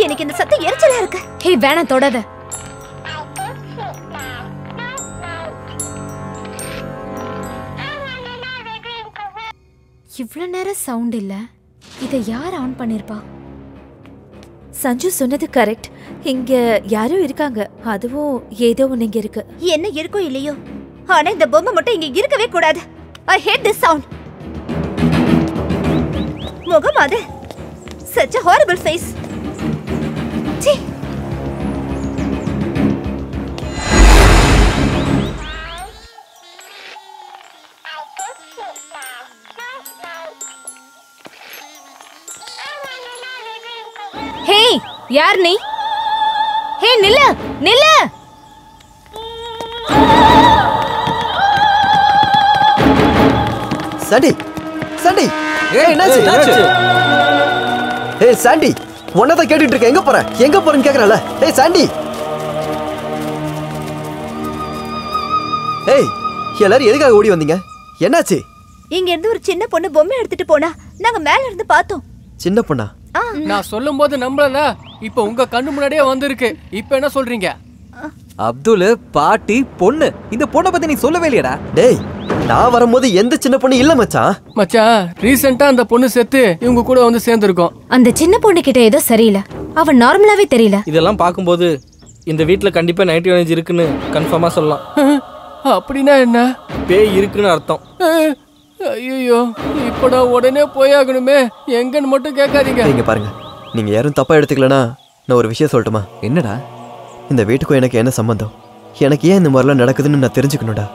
எனக்கு இந்த சத்தம் எரிச்சலா இருக்கு. ஹே வேணா தொடாத. இவ்வளவு நேரம் சவுண்ட் இல்ல. இதை யார் ஆன் பண்ணிருப்பா? சஞ்சு சொன்னது கரெக்ட். இங்க யாரோ இருக்காங்க. அதுவும் ஏதோ ஒண்ணு இங்க இருக்கு. என்ன இருக்கோ இல்லையோ, ஆனா இந்த பொம்மை மட்டும் இங்க இருக்கவே கூடாது. I hate this sound. முகம் அது. Such a horrible face. ச்சீ. ஹே யார் நீ? ஹே நில்லு நில்லு. சாண்டி, சாண்டி, என்னாச்சு? ஏய் சாண்டி, உன்னதான் கேட்டுட்டு இருக்க. எங்க போற, எங்க போறன்னு கேக்குறல. ஏய் சாண்டி. ஏய் எல்லாரும் எதுக்காக ஓடி வந்தீங்க? என்னாச்சு? இங்க இருந்து ஒரு சின்ன பொண்ணு பொம்மை எடுத்துட்டு போனா. நாங்க மேல இருந்து பார்த்தோம். சின்ன பொண்ணா? நான் சொல்லும் போது நம்பல. இப்ப உங்க கண்ணு முன்னாடியே வந்திருக்கு. இப்ப என்ன சொல்றீங்க? அப்துல் பாட்டி பொண்ணு. இந்த பொண்ணை பத்தி நீ சொல்லவே இல்லையடா. டேய் நான் வரும்போது எந்த சின்ன பொண்ணு இல்ல மச்சான். மச்சான் ரீசெண்டா அந்த பொண்ணு செத்து இவங்க கூட வந்து சேர்ந்துருக்கோம். அந்த சின்ன பொண்ணு கிட்ட ஏதோ சரியில்லை. அவன் நார்மலாவே தெரியல. இதெல்லாம் பார்க்கும்போது இந்த வீட்ல கண்டிப்பா நெகட்டிவ் எனர்ஜி இருக்குன்னு கன்ஃபார்மா சொல்லலாம். அப்படின்னா என்ன? பேய் இருக்குன்னு அர்த்தம். ஐயோ இப்போ நான் உடனே போயாகணுமே. எங்கன்னு மட்டும் கேட்காதீங்க. இங்க பாருங்க, நீங்க யாரும் தப்பா எடுத்துக்கலனா நான் ஒரு விஷயம் சொல்லட்டுமா? என்னடா? இந்த வீட்டுக்கும் எனக்கு என்ன சம்பந்தம்? எனக்கு ஏன் இந்த மாதிரிலாம் நடக்குதுன்னு நான் தெரிஞ்சுக்கணும்டா.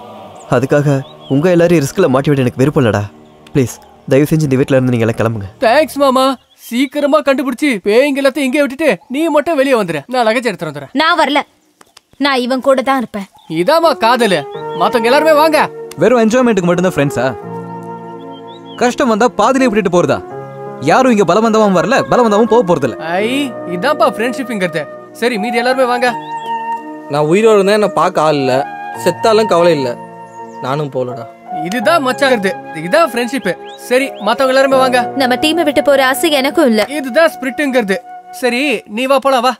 அதுக்காக உங்க எல்லாரையும் ரிஸ்க்ல மாட்டி விட எனக்கு விருப்பம் இல்லடா. ப்ளீஸ் தயவு செஞ்சு இந்த வீட்ல இருந்து நீங்க எல்லாம் கிளம்புங்க. தேங்க்ஸ் மாமா. சீக்கிரமா கண்டுபிடிச்சி பேய்ங்க எல்லாத்தையும் இங்கே விட்டுட்டு நீ மட்டும் வெளியே வந்துரு. நான் லகேஜ் எடுத்து வந்துறேன். நான் வரல. நான் இவன் கூட தான் இருப்பேன். இதாமா காதல். மத்தவங்க எல்லாருமே வாங்க. வெறும் என்ஜாய்மெண்ட்டுக்கு மட்டும் தான் ஃப்ரெண்ட்ஸா? கஷ்டம் வந்தா பாதியிலே விட்டுட்டு போறதா? யாரும் இங்க பலவந்தமும் வரல, பலவந்தமும் போக போறது இல்ல. ஐ இதான்ப்பா ஃப்ரெண்ட்ஷிப்ங்கிறது. சரி மீதி எல்லாருமே வாங்க. நான் உயிரோட இருந்தேன், என்ன பார்க்க ஆள் இல்ல. செத்தாலும் கவலை இல்ல. நானும் போலடா. இதுதான் மச்சாங்கிறது. இதுதான் ஃப்ரெண்ட்ஷிப். சரி மத்தவங்க எல்லாருமே வாங்க. நம்ம டீமை விட்டு போற ஆசை எனக்கும் இல்ல. இதுதான் ஸ்பிரிட்ங்கிறது. சரி நீ வா போலாம் வா.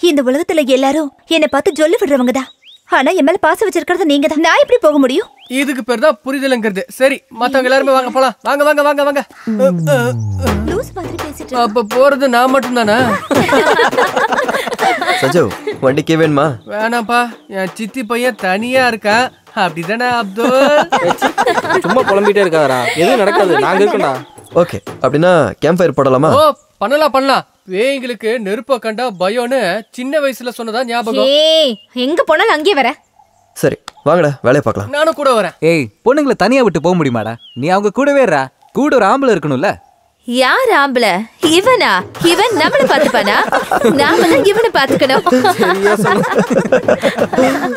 இந்த உலகத்துல எல்லாரும் என்னை பார்த்து ஜொல்லு விடுறவங்க தான். ஆனா என் மேல பாசம் வச்சிருக்கிறது நீங்க தான். நான் எப்படி போக முடியும்? இதுக்கு பேர் தான் புரிதலுங்கிறது. சரி, மத்தவங்க எல்லாருமே வாங்க போலாம். வாங்க வாங்க வாங்க வாங்க. லூஸ் மாதிரி பேசிட்டு அப்ப போறது நான் மட்டும் தானே? சஜோ, வண்டிக்கே வேணுமா? வேணாம்ப்பா, என் சித்தி பையன் தனியா இருக்கா. அப்படிதானே அப்துல்? சும்மா புலம்பிட்டே இருக்காதடா, எதுவும் நடக்காது, நாங்க இருக்கோம்டா. ஓகே, அப்படின்னா கேம்ப் ஃபயர் போடலாமா? ஓ, பண்ணலாம் பண்ணலாம். வேங்களுக்கு நெருப்ப கண்டா பயம்னு சின்ன வயசுல சொன்னதா ஞாபகம். ஏய், எங்க போனாலும் அங்கேயே வர. சரி வாங்கடா, வேலையை பார்க்கலாம். நானும் கூட வரேன். ஏய், பொண்ணுங்களை தனியா விட்டு போக முடியுமாடா? நீ அவங்க கூடவே இருடா. கூட ஒரு ஆம்பளை இருக்கணும்ல. யார் ஆம்பள? இவனா? இவன் நம்மள பாத்துப்பானா? நாம தான் இவனை பாத்துக்கணும்.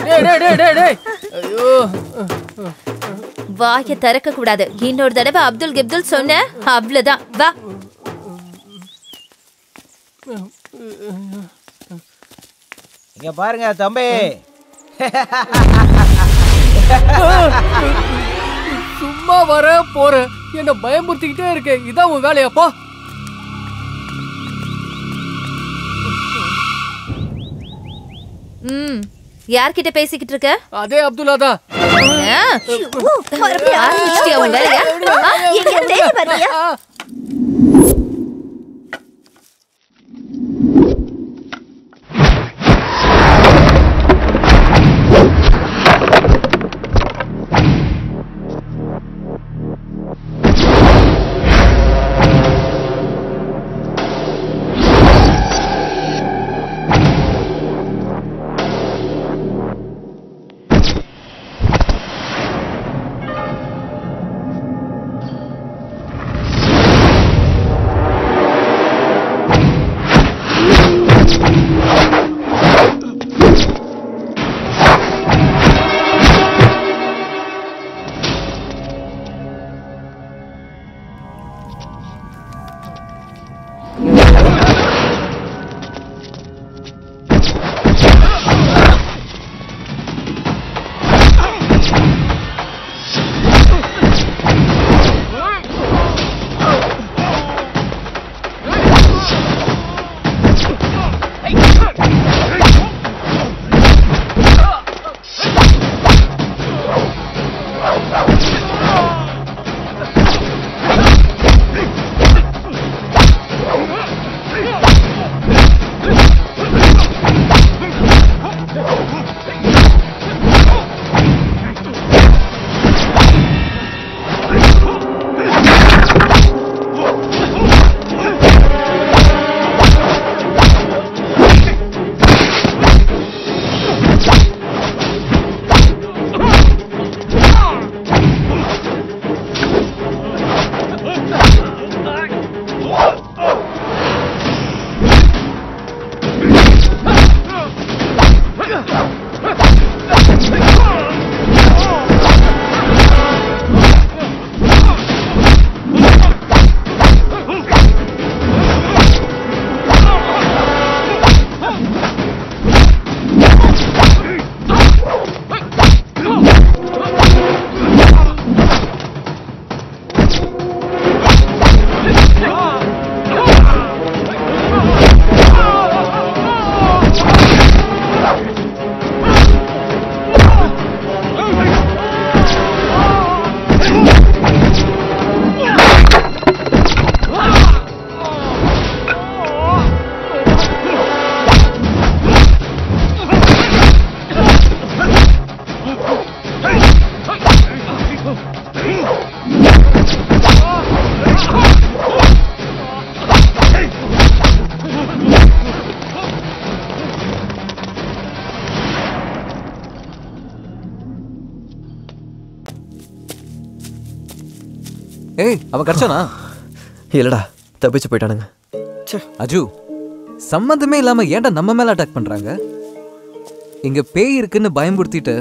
டேய் டேய் டேய் டேய் டேய். ஐயோ, வாயை திறக்க கூடாது. இன்னொரு தடவை அப்துல் கிப்துல் சொன்ன அவ்வளவுதான். வா. இங்க பாருங்க தம்பி. சும்மா வர போற என்ன பயமுறுத்திக்கிட்டே இருக்கு. இதான் உன் வேலையாப்பா? யார்கிட்ட பேசிக்கிட்டு இருக்க? அதே அப்துல்லா தான். மறுபடியும் ஆரம்பிச்சிட்டியா உன் வேலையா? எங்க தேடி வரியா? ஏய், அவன் கடிச்சானா? இல்லடா, தப்பிச்சு போயிட்டானுங்க. அஜு, சம்மந்தமே இல்லாம ஏன்டா நம்ம மேல அட்டாக் பண்றாங்க? இங்க பேய் இருக்குன்னு பயம்படுத்திட்டு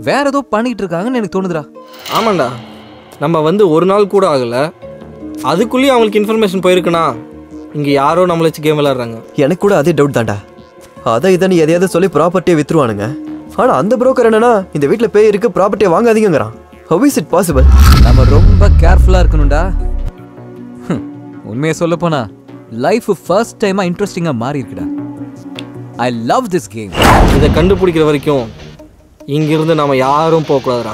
வேற ஏதோ பண்ணிட்டு இருக்காங்கன்னு எனக்கு தோணுதுடா. ஆமாண்டா, நம்ம வந்து ஒரு நாள் கூட ஆகல, அதுக்குள்ளேயும் அவங்களுக்கு இன்ஃபர்மேஷன் போயிருக்குண்ணா. இங்க யாரோ நம்மள வச்சு கேம் விளையாடுறாங்க. எனக்கு கூட அதே டவுட் தான்டா. அதை இதை எதையாவது சொல்லி ப்ராப்பர்ட்டியை வித்துருவானுங்க. ஆனா அந்த புரோக்கர் என்னன்னா இந்த வீட்டுல பேய் இருக்கு, ப்ராப்பர்ட்டியை வாங்காதீங்கிறான். How is it possible? நம்ம ரொம்ப கேர்ஃபுல்லா இருக்கணும்டா. உண்மையை சொல்ல போனா லைஃப் ஃபர்ஸ்ட் டைமா இன்ட்ரெஸ்டிங்கா மாறி இருக்குடா. I love this game. இதை கண்டுபிடிக்கிற வரைக்கும் இங்கிருந்து நாம யாரும் போகக்கூடாதுடா.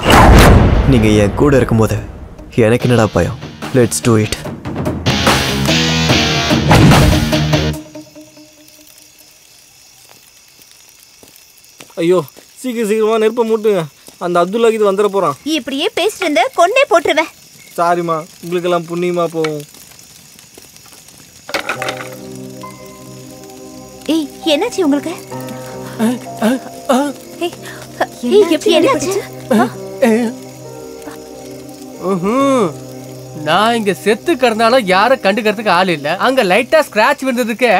நீங்க என் கூட இருக்கும்போது எனக்கு என்னடா பயம்? Let's do it. ஐயோ சீக்கிரமா நெருப்ப மூட்டுங்க. அந்த அப்துல்லா இது வந்துட போறான். இப்படியே பேசிட்டு இருந்த கொன்னே போட்டுருவேன். சாரிம்மா, உங்களுக்கெல்லாம் புண்ணியமா போகும். ஏய் என்னாச்சு உங்களுக்கு? எப்படி என்னாச்சு? நான் இங்க செத்து கிடந்தாலும் யாரும் கண்டுக்கிறதுக்கு ஆள் இல்ல. அங்க லைட்டா ஸ்கிராட்ச் விழுந்ததுக்கு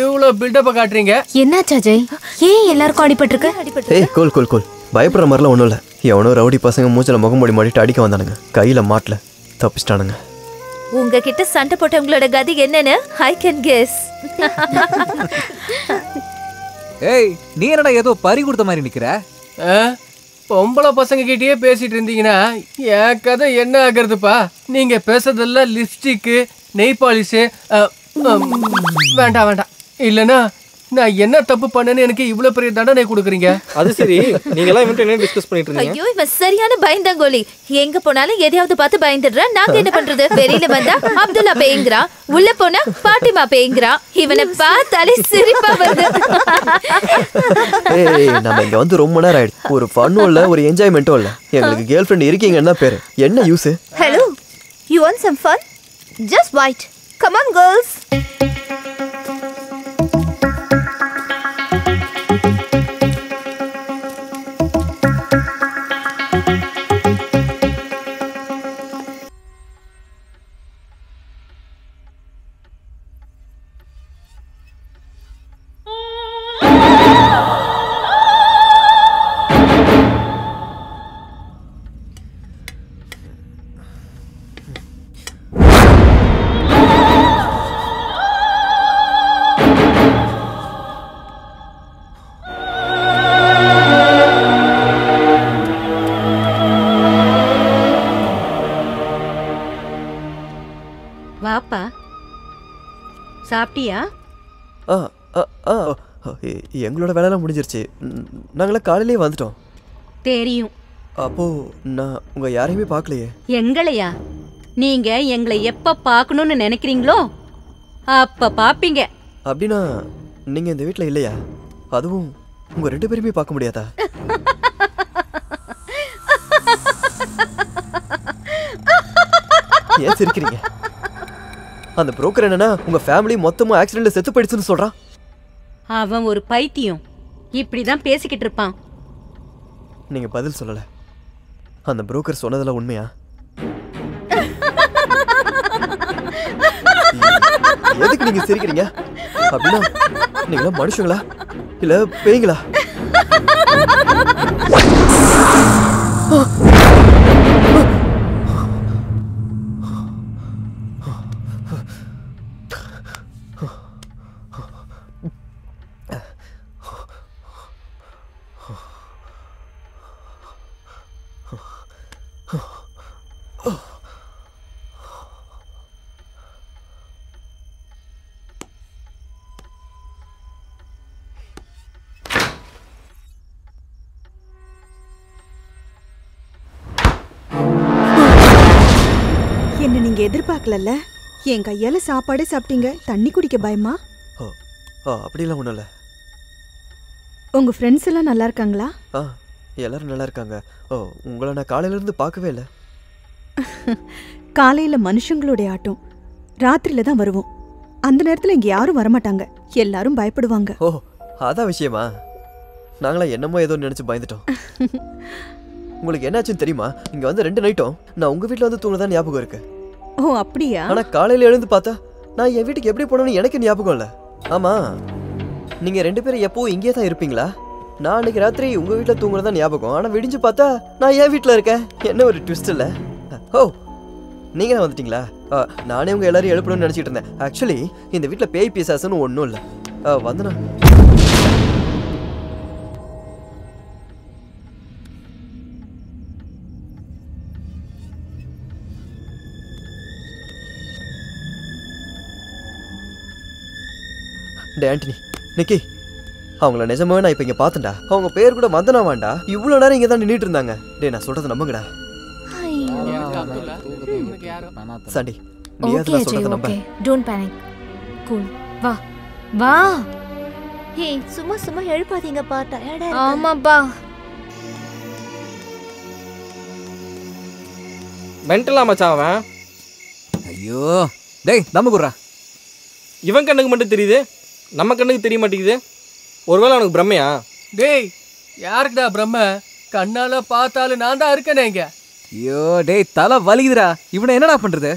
இவ்வளவு பில்டப்ப காட்டுறீங்க. என்னாச்சு அஜய்? ஏன் எல்லாருக்கும் அடிபட்டிருக்கு? ஏய் கோல் கோல் கோல், பயப்படுற மாதிரிலாம் ஒன்றும் இல்லை. எவனோ ரவுடி பசங்க மூச்சில் முகமூடி மாட்டிட்டு அடிக்க வந்தானுங்க. கையில் மாட்டில் தப்பிச்சிட்டானுங்க. உங்ககிட்ட சண்டை போட்டவங்களோட கதி என்னன்னு ஐ கேன் கெஸ். ஏய் நீ என்னடா ஏதோ பறி கொடுத்த மாதிரி நிக்கிற? பொம்பளை பசங்க கிட்டயே பேசிட்டு இருந்தீங்கன்னா என் கதை என்ன ஆகுறதுப்பா? நீங்க பேசுறதெல்லாம் லிப்ஸ்டிக்கு, நெய் பாலிஷு. வேண்டாம் வேண்டாம், இல்லைன்னா நான் என்ன தப்பு பண்ணேன்னு எனக்கு இவ்வளவு பெரிய தண்டனை கொடுக்குறீங்க. அது சரி, நீங்க எல்லாம் இவன்ட்ட என்ன டிஸ்கஸ் பண்ணிட்டு இருந்தீங்க? ஐயோ இவன் சரியான பயந்தாங்கோலி. எங்க போனாலும் எதையாவது பார்த்து பயந்துடுறா. நாங்க என்ன பண்றது? வெளியில வந்தா அப்துல்லா பேய்ங்கறா, உள்ள போனா பாட்டிமா பேய்ங்கறா. இவனை பார்த்தாலே சிரிப்பா வருது. ஏய் நம்ம இங்க வந்து ரொம்ப நேரம் ஆயிடுச்சு. ஒரு ஃபன்னும் இல்ல, ஒரு என்ஜாய்மெண்ட்டும் இல்ல. எங்களுக்கு கேர்ள் ஃப்ரெண்ட் இருக்கீங்கன்னா பேரு என்ன use? Hello, you want some fun? Just wait. Come on girls. வாப்பா, சாப்பிட்டியா? எங்களோட வேலையெல்லாம் முடிஞ்சிருச்சு. நாங்களாம் காலையிலேயே வந்துட்டோம். தெரியும். அப்போ நான் உங்க யாரையுமே பார்க்கலையே. எங்களையா? நீங்க எங்களை எப்ப பார்க்கணும்னு நினைக்கிறீங்களோ அப்ப பாப்பீங்க. அப்படின்னா நீங்க இந்த வீட்டில் இல்லையா? அதுவும் உங்க 2 பேருமே பார்க்க முடியாதா? ஏன் சிரிக்கிறீங்க? அந்த புரோக்கர் என்னன்னா உங்க ஃபேமிலி மொத்தமா ஆக்சிடென்ட்ல செத்து போயிடுச்சுன்னு சொல்றான். அவன் ஒரு பைத்தியம். இப்படிதான் பேசிக்கிட்டு இருப்பான். நீங்க பதில் சொல்லல. அந்த புரோக்கர் சொன்னதெல்லாம் உண்மையா? எதுக்கு நீங்க சிரிக்கிறீங்க? அப்படின்னா நீங்களா மனுஷங்களா இல்ல பேய்ங்களா? என்ன நீங்க எதிர்பார்க்கல? என் கையால சாப்பாடு சாப்பிட்டீங்க. தண்ணி குடிக்க பயமா? அப்படிலாம் ஒண்ணும் இல்ல. உங்க ஃப்ரெண்ட்ஸ் எல்லாம் நல்லா இருக்காங்களா? எல்லாரும் நல்லா இருக்காங்க. உங்களை நான் காலையில இருந்து பார்க்கவே இல்லை. காலையில மனுஷங்களுடைய ஆட்டம், ராத்திரியில தான் வருவோம். அந்த நேரத்துல இங்க யாரும் வரமாட்டாங்க. எல்லாரும் பயப்படுவாங்க. அதான் விஷயமா? நாங்களாம் என்னமோ ஏதோ நினைச்சு பயந்துட்டோம். உங்களுக்கு என்னாச்சுன்னு தெரியுமா? இங்க வந்து 2 நைட்டும் நான் உங்க வீட்டுல வந்து தூங்குனதா ஞாபகம் இருக்கு. அப்படியா? ஆனா காலையில எழுந்து பார்த்தா நான் என் வீட்டுக்கு எப்படி போனேன்னு எனக்கு ஞாபகம் இல்ல. ஆமா, நீங்க 2 பேரும் எப்பவும் இங்கே தான் இருப்பீங்களா? நான் அன்னைக்கு ராத்திரி உங்க வீட்டுல தூங்குனதா ஞாபகம். ஆனா விடிஞ்சு பார்த்தா நான் என் வீட்டுல இருக்கேன். என்ன ஒரு ட்விஸ்ட் இல்ல? நீங்க தான் வந்துட்டீங்களா? நானே உங்க எல்லாரையும் எழுப்பணும்னு நினைச்சிட்டு இருந்தேன். ஆக்சுவலி இந்த வீட்டுல பேய் பிசாசுன்னு ஒன்றும் இல்லை. வந்தனா டே ஆண்டனி, நிக்கி, அவங்கள நிஜமாவே நான் இப்போ இங்கே பார்த்தேன்டா. அவங்க பேர் கூட வந்தனாவாண்டா. இவ்வளோ நேரம் இங்கே தான் நின்றுட்டு இருந்தாங்க. டேய் நான் சொல்கிறத நம்புங்கடா. சாண்டி நீ ஓகே நான் சொல்கிறத நம்ப. Okay don't panic. கூல். வா வா. ஹே சும்மா சும்மா எழுப்பாதீங்கப்பா, டயர்டா இருக்கு. ஆமாப்பா. மென்டலா மச்சான் அவன். ஐயோ டேய் நம்ம குறா. இவன் கண்ணுக்கு மட்டும் தெரியுது, நம்ம கண்ணுக்கு தெரிய மாட்டேங்குது. ஒருவேளை அவனுக்கு பிரம்மையா? டேய் யாருக்குடா பிரம்ம? கண்ணால பார்த்தாலும் நான் தான் இருக்கேனே இங்க. ஐயோ டேய் தலை வலிக்குதுடா. இவனை என்னடா பண்றது?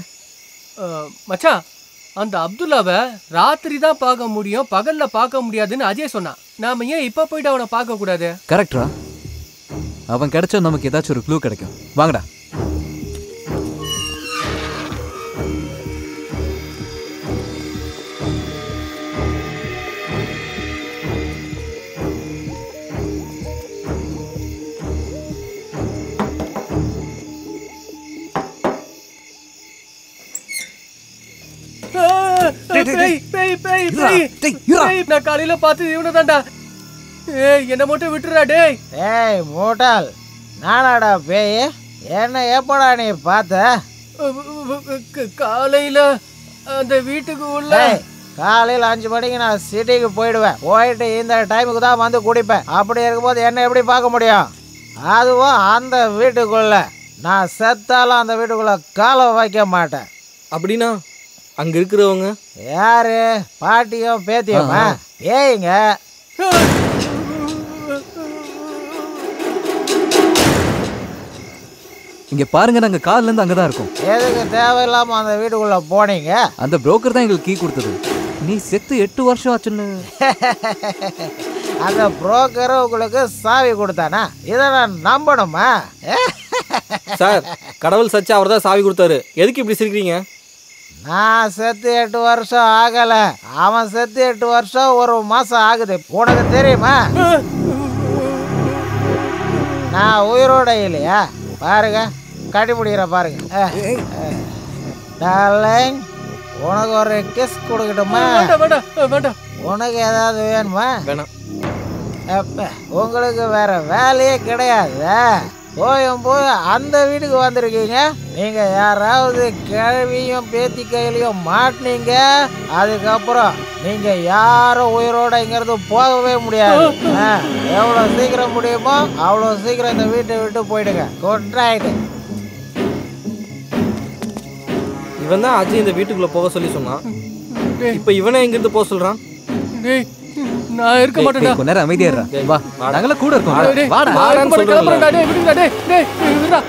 மச்சான் அந்த அப்துல்லாவை ராத்திரி தான் பார்க்க முடியும், பகல்ல பார்க்க முடியாதுன்னு அஜய் சொன்னான். நாம ஏன் இப்ப போயிட்டு அவனை பார்க்க கூடாது? கரெக்டா? அவன் கிடைச்சா நமக்கு ஏதாச்சும் ஒரு க்ளூ கிடைக்கும். வாங்கடா. நான் காலையில பார்த்து இவனை தான்டா. ஏய் என்ன மட்டும் விட்டுறா டேய். ஏய் மூட்டால், நானாடா பேய்? என்ன எப்படா நீ பார்த்த? காலையில அந்த வீட்டுக்கு உள்ள காலையில் 5 மணிக்கு நான் சிட்டிக்கு போயிடுவேன். போயிட்டு இந்த டைமுக்கு தான் வந்து குடிப்பேன். அப்படி இருக்கும்போது என்ன எப்படி பார்க்க முடியும்? அதுவும் அந்த வீட்டுக்குள்ள. நான் செத்தாலும் அந்த வீட்டுக்குள்ள காலை வைக்க மாட்டேன். அப்படின்னா அங்க இருக்கிறவங்க யாரு? பாட்டியும் பேத்தியுமா? ஏங்க இங்க பாருங்க, நாங்க கால்ல இருந்து அங்கதான் இருக்கோம். எதுக்கு தேவையில்லாம அந்த வீட்டுக்குள்ள போனீங்க? அந்த புரோக்கர் தான் எங்களுக்கு கீ கொடுத்தது. நீ செத்து 8 வருஷம் ஆச்சுன்னு. அந்த புரோக்கர் உங்களுக்கு சாவி கொடுத்தானா? இதை நான் நம்பணுமா? சார், கடவுள் சச்சா அவர் தான் சாவி கொடுத்தாரு. எதுக்கு இப்படி சிரிக்கிறீங்க? நான் செத்து 8 வருஷம் ஆகல. அவன் செத்து 8 வருஷம் 1 மாசம் ஆகுது. உனக்கு தெரியுமா? நான் உயிரோட இல்லையா? பாருங்க, கட்டிப்பிடிக்கிற பாருங்க. டார்லிங், உனக்கு ஒரு கிஸ் கொடுக்கட்டுமா? உனக்கு ஏதாவது வேணுமா? வேணாம். உங்களுக்கு வேற வேலையே கிடையாது. போய் அந்த வீட்டுக்கு வந்திருக்கீங்க. நீங்க யாராவது கிழவியும் பேத்தி கையிலையும் மாட்டினீங்க, அதுக்கப்புறம் நீங்க யாரும் உயிரோட இங்கிறது போகவே முடியாது. எவ்வளோ சீக்கிரம் முடியுமோ அவ்வளோ சீக்கிரம் இந்த வீட்டை விட்டு போயிடுங்க. Good night. இவன் தான் அஜய் இந்த வீட்டுக்குள்ள போக சொல்லி சொன்னான். இப்ப இவனே எங்க இருந்து போக சொல்றான்? நான் இருக்க மாட்டேன்டா. கொஞ்ச நேரம் அமைதியா இரு. வா, நாங்கள கூட இருக்கோம். வாடா. வாடான்னு சொல்றேன்டா. டேய் விடுடா. டேய் விடுடா.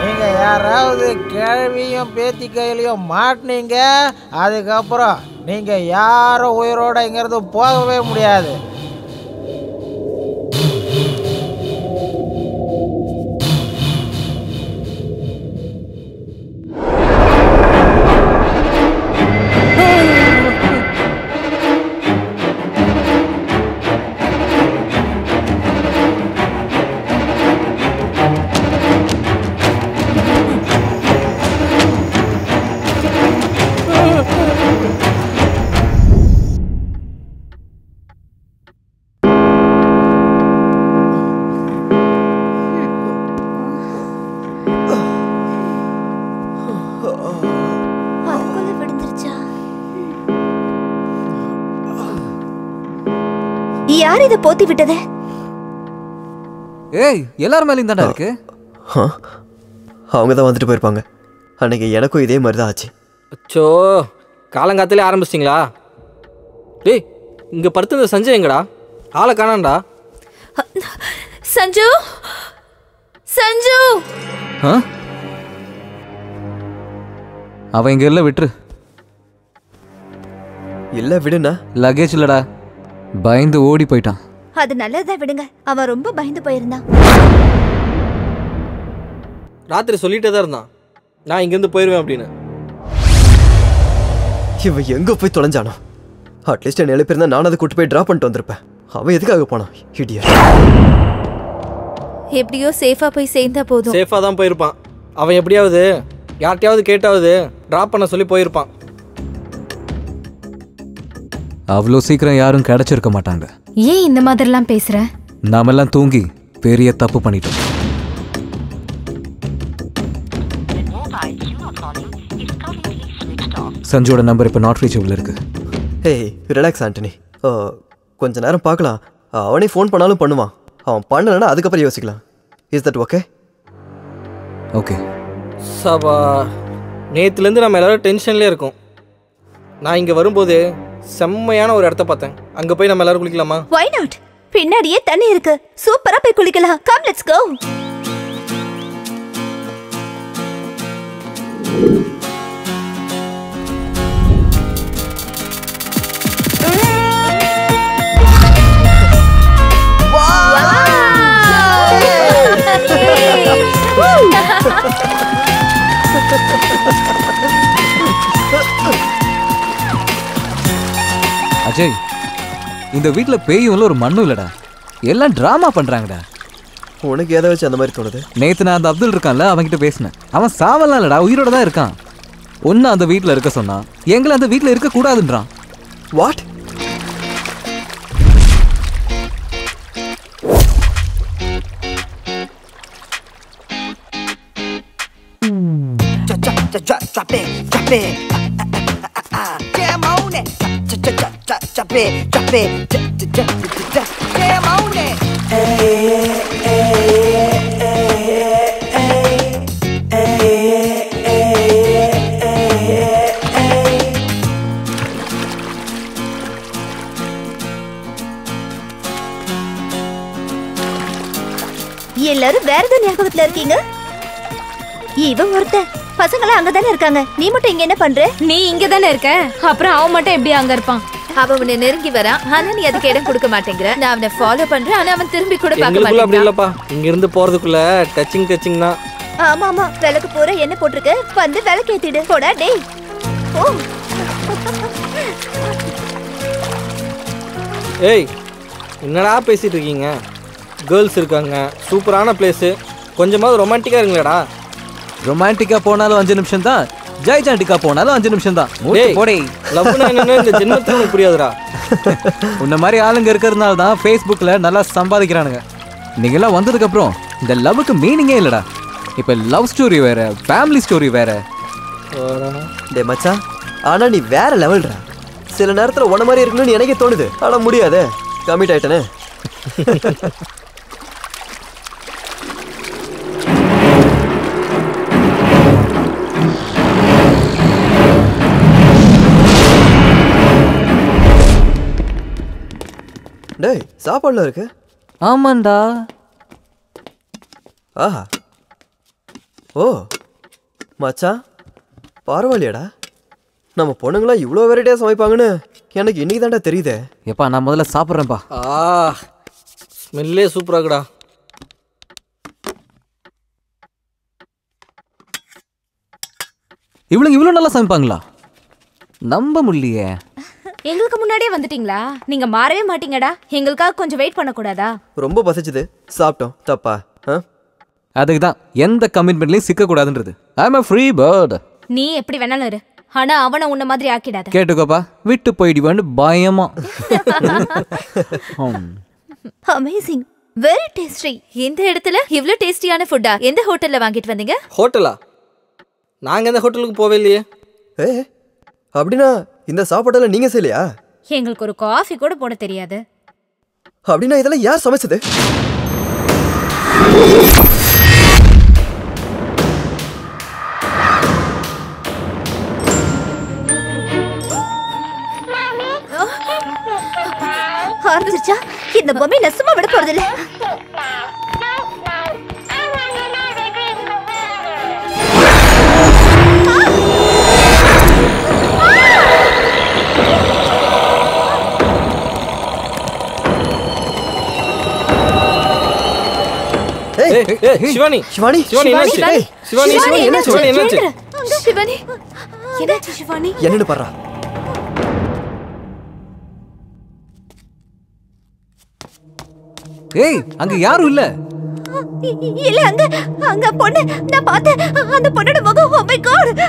நீங்க யாராவது கிழவியும் பேத்தி கையிலையும் மாட்டினீங்க, அதுக்கப்புறம் நீங்க யாரும் உயிரோட இங்கிறது போகவே முடியாது. யார் இதை போத்தி விட்டது? ஏய், எல்லாரும் மேலயும் தான்டா இருக்கு. அவங்க தான் வந்துட்டு போயிருப்பாங்க. அன்னைக்கு எனக்கும் இதே மாதிரி தான் ஆச்சு. அச்சோ, காலங்காத்திலே ஆரம்பிச்சிட்டிங்களா? டேய், இங்க படுத்திருந்த சஞ்சய் எங்கடா? ஆளை காணாண்டா. சஞ்சு, சஞ்சு. அவன் இங்க இல்ல, விட்டுரு. இல்ல விடுனா? லக்கேஜ் இல்லடா, பயந்து ஓடி போயிட்டான். அது நல்லதா, விடுங்க. அவன் ரொம்ப பயந்து போயிருந்தான். ராத்திரி சொல்லிட்டே தான் இருந்தான், நான் இங்கிருந்து போயிருவேன் அப்படின்னு. இவன் எங்க போய் தொலைஞ்சானோ? அட்லீஸ்ட் என்ன எழுப்பியிருந்தா நான் அதை கூட்டு போய் ட்ராப் பண்ணிட்டு வந்திருப்பேன். அவன் எதுக்காக போனான் இடியா? எப்படியோ சேஃபா போய் சேர்ந்தா போதும். சேஃபாக தான் போயிருப்பான். அவன் எப்படியாவது யார்கிட்டயாவது கேட்டாவது ட்ராப் பண்ண சொல்லி போயிருப்பான். அவ்வளோ சீக்கிரம் யாரும் கிடைச்சிருக்க மாட்டாங்க. ஏன் இந்த மாதிரிலாம் பேசுற? நாமெல்லாம் தூங்கி பெரிய தப்பு பண்ணிட்டோம். சஞ்சுவோட நம்பர் இப்போ நாட் ரீச்சபிள் இருக்கு. ஏய் ரிலாக்ஸ் ஆண்டனி, கொஞ்ச நேரம் பார்க்கலாம். அவனே ஃபோன் பண்ணாலும் பண்ணுவான். அவன் பண்ணலன்னா அதுக்கப்புறம் யோசிக்கலாம். Is that okay? ஓகே. சபா, நேற்றுலேருந்து நம்ம எல்லாரும் டென்ஷன்லேயே இருக்கோம். நான் இங்கே வரும்போது செம்மையான ஒரு இடத்த பார்த்தேன். அங்கே போய் நம்ம எல்லாரும் குளிக்கலாமா? Why not? பின்னாடியே தண்ணி இருக்கு. சூப்பரா போய் குளிக்கலாம். Come, let's go. அஜய், இந்த வீட்டில் பேயும் இல்லை ஒரு மண்ணும் இல்லடா. எல்லாம் டிராமா பண்றாங்கடா. உனக்கு எதை வச்சு அந்த மாதிரி தோணுது? நேத்து நான் அந்த அப்துல் இருக்கான்ல, அவன்கிட்ட பேசினேன். அவன் சாவலாம் இல்லடா, உயிரோட தான் இருக்கான். ஒன்னு அந்த வீட்டில் இருக்க சொன்னா, எங்களை அந்த வீட்டில் இருக்க கூடாதுன்றான். What? Drop it, drop it. Jam on it. Drop it, drop it. Jam on it. எல்லாரும் வேற ஏதோ ஞாபகத்துல இருக்கீங்க. இவன் ஒருத்தன். பசங்களாம் அங்கதானே இருக்காங்க. நீ மட்டும் இங்க என்ன பண்ற? நீ இங்க தானே இருக்க. அப்புறம் அவன் மட்டும் எப்படி அங்க இருப்பான்? அவன் உன்னை நெருங்கி வரான், ஆனா நீ அதுக்கு இடம் கொடுக்க மாட்டேங்கிற. நான் அவனை ஃபாலோ பண்றேன், ஆனா அவன் திரும்பி கூட பார்க்க எங்களுக்குள்ள அப்படி மாட்டேங்கிறான். இல்லப்பா. இங்க இருந்து போறதுக்குள்ள டச்சிங் தான். ஆமா ஆமா, விளக்கு போற என்ன போட்டிருக்க? வந்து விளக்கு ஏத்திடு. போடா டேய். ஓ ஏய், என்னடா பேசிட்டு இருக்கீங்க? கேர்ள்ஸ் இருக்காங்க, சூப்பரான பிளேஸ். கொஞ்சமாவது ரொமான்டிக்கா இருங்களேடா. ரொமான்டிக்கா போனாலும் 5 நிமிஷம் தான், ஜெய்ஜாண்டிக்கா போனாலும் 5 நிமிஷம் தான். போடே, லவ்னா என்னன்னு இந்த ஜென்மத்துல எனக்கு புரியாதுடா. உன்ன மாதிரி ஆளுங்க இருக்கிறதுனால தான் ஃபேஸ்புக்கில் நல்லா சம்பாதிக்கிறானுங்க. நீங்கெல்லாம் வந்ததுக்கு அப்புறம் இந்த லவ்வுக்கு மீனிங்கே இல்லடா. இப்போ லவ் ஸ்டோரி வேற, ஃபேமிலி ஸ்டோரி வேற. டே மச்சான், ஆனா நீ வேற லெவல்டா. சில நேரத்துல உன மாதிரி இருக்கணும்னு எனக்கே தோணுது, ஆனா முடியாது. கமிட் ஆயிட்டனே. டேய், சாப்பாடுல இருக்கு. ஆமாண்டா. ஆஹா, ஓ மச்சான், பரவாயில்லையாடா. நம்ம பொண்ணுங்களா இவ்வளோ வெரைட்டியாக சமைப்பாங்கன்னு எனக்கு இன்னைக்கு தான்டா தெரியுதே. எப்பா நான் முதல்ல சாப்பிட்றேன்ப்பா. ஸ்மெல்லே சூப்பராக இருக்குடா. இவளுங்க இவ்வளோ நல்லா சமைப்பாங்களா? நம்ப முடியலையே. எங்களுக்கு முன்னாடியே வந்துட்டீங்களா? நீங்க மாறவே மாட்டீங்கடா. எங்களுக்காக கொஞ்சம் வெயிட் பண்ணக்கூடாதா? ரொம்ப பசிச்சுது, சாப்பிட்டோம். தப்பா? அதுக்கு தான் எந்த கமிட்மெண்ட்லையும் சிக்கக்கூடாதுன்றது. ஐ அம் a free bird. நீ எப்படி வேணாலும் இரு, ஆனா அவனை உன்ன மாதிரி ஆக்கிடாத. கேட்டுக்கோப்பா, விட்டு போயிடுவான்னு பயமா. Amazing, very tasty. இந்த இடத்துல இவ்ளோ டேஸ்டியான ஃபுட்டா எந்த ஹோட்டல்ல வாங்கிட்டு வந்தீங்க? ஹோட்டலா? நாங்க எந்த ஹோட்டலுக்கு போவே இல்லையே. அப்படின்னா இந்த சாப்பாடெல்லாம் நீங்க செய்யலையா? எங்களுக்கு ஒரு காஃபி கூட போட தெரியாது. அப்படின்னா இதெல்லாம் யார் சமைச்சது? ஆரம்பிச்சிருச்சா? இந்த பொம்மை நசுமா விட போறதில்ல. சிவானி, சிவானி, சிவானி என்னாச்சு? சிவானி, சிவானி என்னாச்சு? சிவானி என்னாச்சு? சிவானி என்னாச்சு? சிவானி என்னன்னு பாரு. ஏய் அங்க யாரும் இல்ல. இல்ல அங்க அங்க பொண்ணு நான் பார்த்தேன். அந்த பொண்ணோட முகம். Oh my God.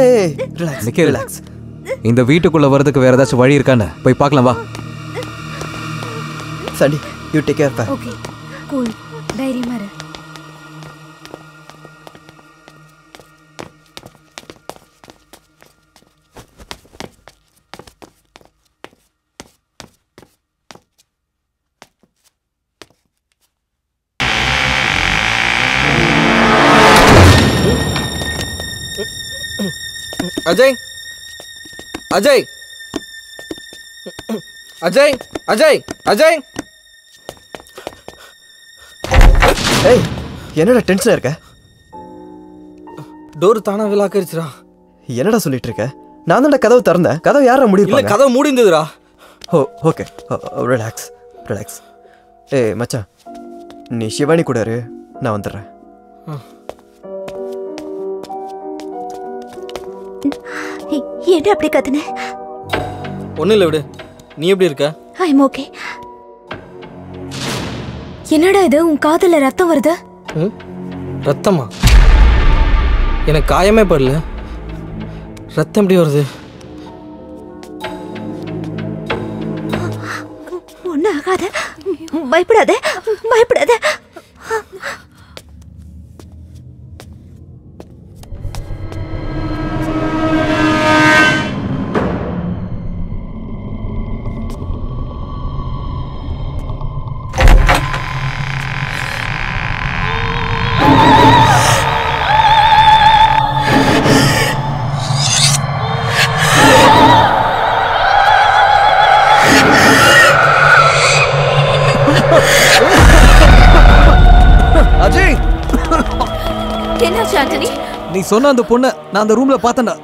ஏய் ரிலாக்ஸ் ரிலாக்ஸ். இந்த வீட்டுக்குள்ள வரதுக்கு வேற ஏதாச்சும் வழி இருக்கான்னு போய் பார்க்கலாம் வா. சண்டி யூ டேக் கேர் பா. ஓகே கூல் தைரியமா இரு. அஜய் அஜய் அஜய் அஜய் அஜய். ஏய் என்னடா டென்ஷனா இருக்க? டோர் தானா விலாக்கரிச்சுடா. என்னடா சொல்லிட்டு இருக்க? நான் தான்டா கதவு திறந்தேன். கதவு யாரா மூடி இல்ல கதவு மூடி இருந்ததுடா. ஓ ஓகே ரிலாக்ஸ் ரிலாக்ஸ். ஏய் மச்சான் நீ சிவானி கூட இரு, நான் வந்துடுறேன். என்ன அப்படி கத்துன? ஒன்றும் இல்லை விடு. நீ எப்படி இருக்க? I am okay. என்னடா இது உன் காதுல ரத்தம் வருது? ரத்தமா? எனக்கு காயமே படல. ரத்தம் எப்படி வருது? ஒன்னும் ஆகாத, பயப்படாத பயப்படாத. அஜய் என்னாச்சு ஆண்டனி? நீ சொன்ன அந்த பொண்ணை நான் அந்த ரூம்ல பார்த்தேன்டா.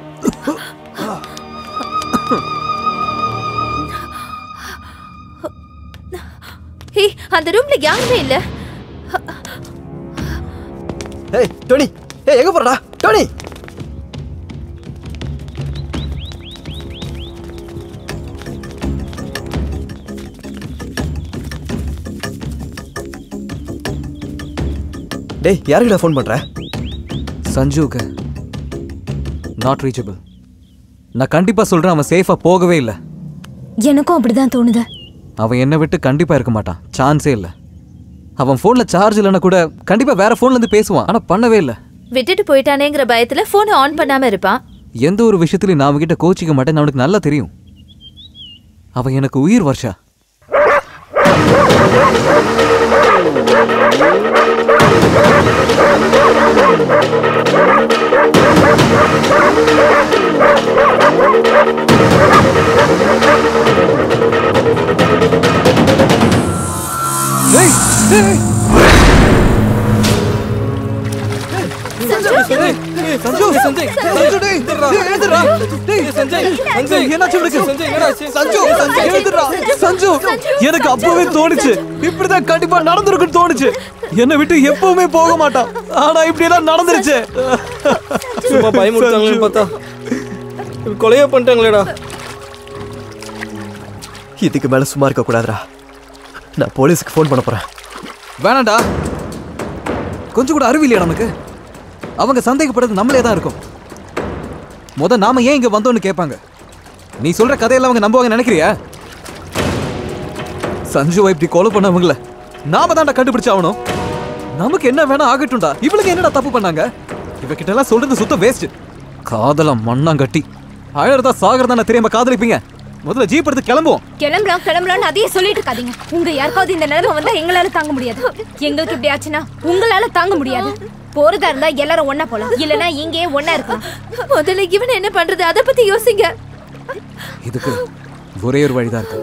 ஏய் அந்த ரூம்ல யாருமே இல்ல. ஏய் டோனி, ஏய் எங்க போறடா டோனி? டேய் யாருக்குடா ஃபோன் பண்ற? சஞ்சுக்கு. Not reachable. நான் கண்டிப்பா சொல்றேன் அவன் சேஃபா போகவே இல்லை. எனக்கும் அப்படிதான் தோணுது. அவன் என்னை விட்டு கண்டிப்பா இருக்க மாட்டான். சான்ஸே இல்லை. அவன் போன்ல சார்ஜ் இல்லைன்னா கூட கண்டிப்பா வேற போன்ல இருந்து பேசுவான். ஆனா பண்ணவே இல்லை. விட்டுட்டு போயிட்டானேங்கிற பயத்துல போனை ஆன் பண்ணாம இருப்பான். எந்த ஒரு விஷயத்திலையும் நான் அவன்கிட்ட கோச்சிக்க மாட்டேன். அவனுக்கு நல்லா தெரியும். அவன் எனக்கு உயிர் வர்ஷா. எனக்கு அப்பவே தோணுச்சு இப்படிதான் கண்டிப்பா நடந்திருக்குன்னு தோணுச்சு. என்னை விட்டு எப்பவுமே போக மாட்டான். ஆனா இப்படி எல்லாம் நடந்துருச்சு. சும்மா பயமுறுத்தாங்களேன்னு பார்த்தா கொலையா பண்ணிட்டாங்களேடா. இதுக்கு மேல சும்மா இருக்க கூடாதுடா. நான் போலீஸ்க்கு ஃபோன் பண்ண போறேன். வேணாண்டா. கொஞ்சம் கூட அறிவு இல்லையா நமக்கு? அவங்க சந்தேகப்படுறது நம்மளே தான் இருக்கும். நாம ஏன் இங்க வந்தோம்னு கேட்பாங்க. நீ சொல்ற கதையெல்லாம் அவங்க நம்புவாங்க நினைக்கிறியா? சஞ்சுவை இப்படி கொலை பண்ணவங்கள நாம தான்டா கண்டுபிடிச்சாகணும். நமக்கு என்ன வேணா ஆகட்டும்டா. இவளுக்கு என்னடா தப்பு பண்ணாங்க? இவகிட்ட எல்லாம் சொல்றது சுத்த வேஸ்ட். காதல மண்ணாங்கட்டி அழறதா சாகறதா தெரியாம காதலிப்பீங்க. முதல்ல ஜீப் எடுத்து கிளம்புவோம். கிளம்பலாம் அதையே சொல்லிட்டு இருக்காதீங்க. உங்க யாருக்காவது இந்த நிலைமை வந்தா எங்களால தாங்க முடியாது. எங்களுக்கு இப்படி ஆச்சுன்னா உங்களால தாங்க முடியாது. போறதா இருந்தா எல்லாரும் ஒன்னா போலாம். இல்லனா இங்கே ஒன்னா இருக்கலாம். முதல்ல இவன் என்ன பண்றது அத பத்தி யோசிங்க. இதுக்கு ஒரே ஒரு வழிதான் இருக்கு.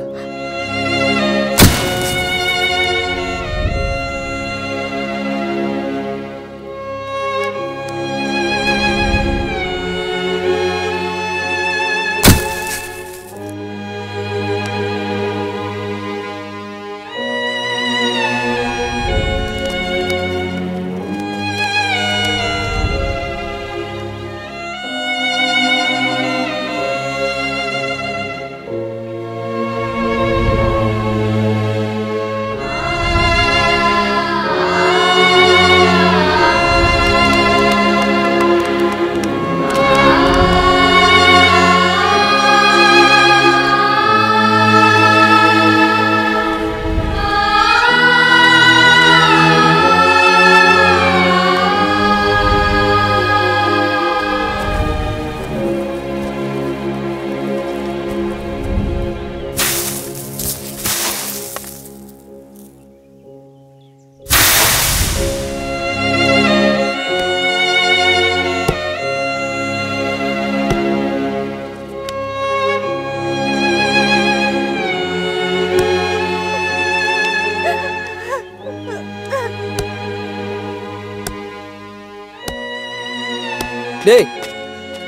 டேய்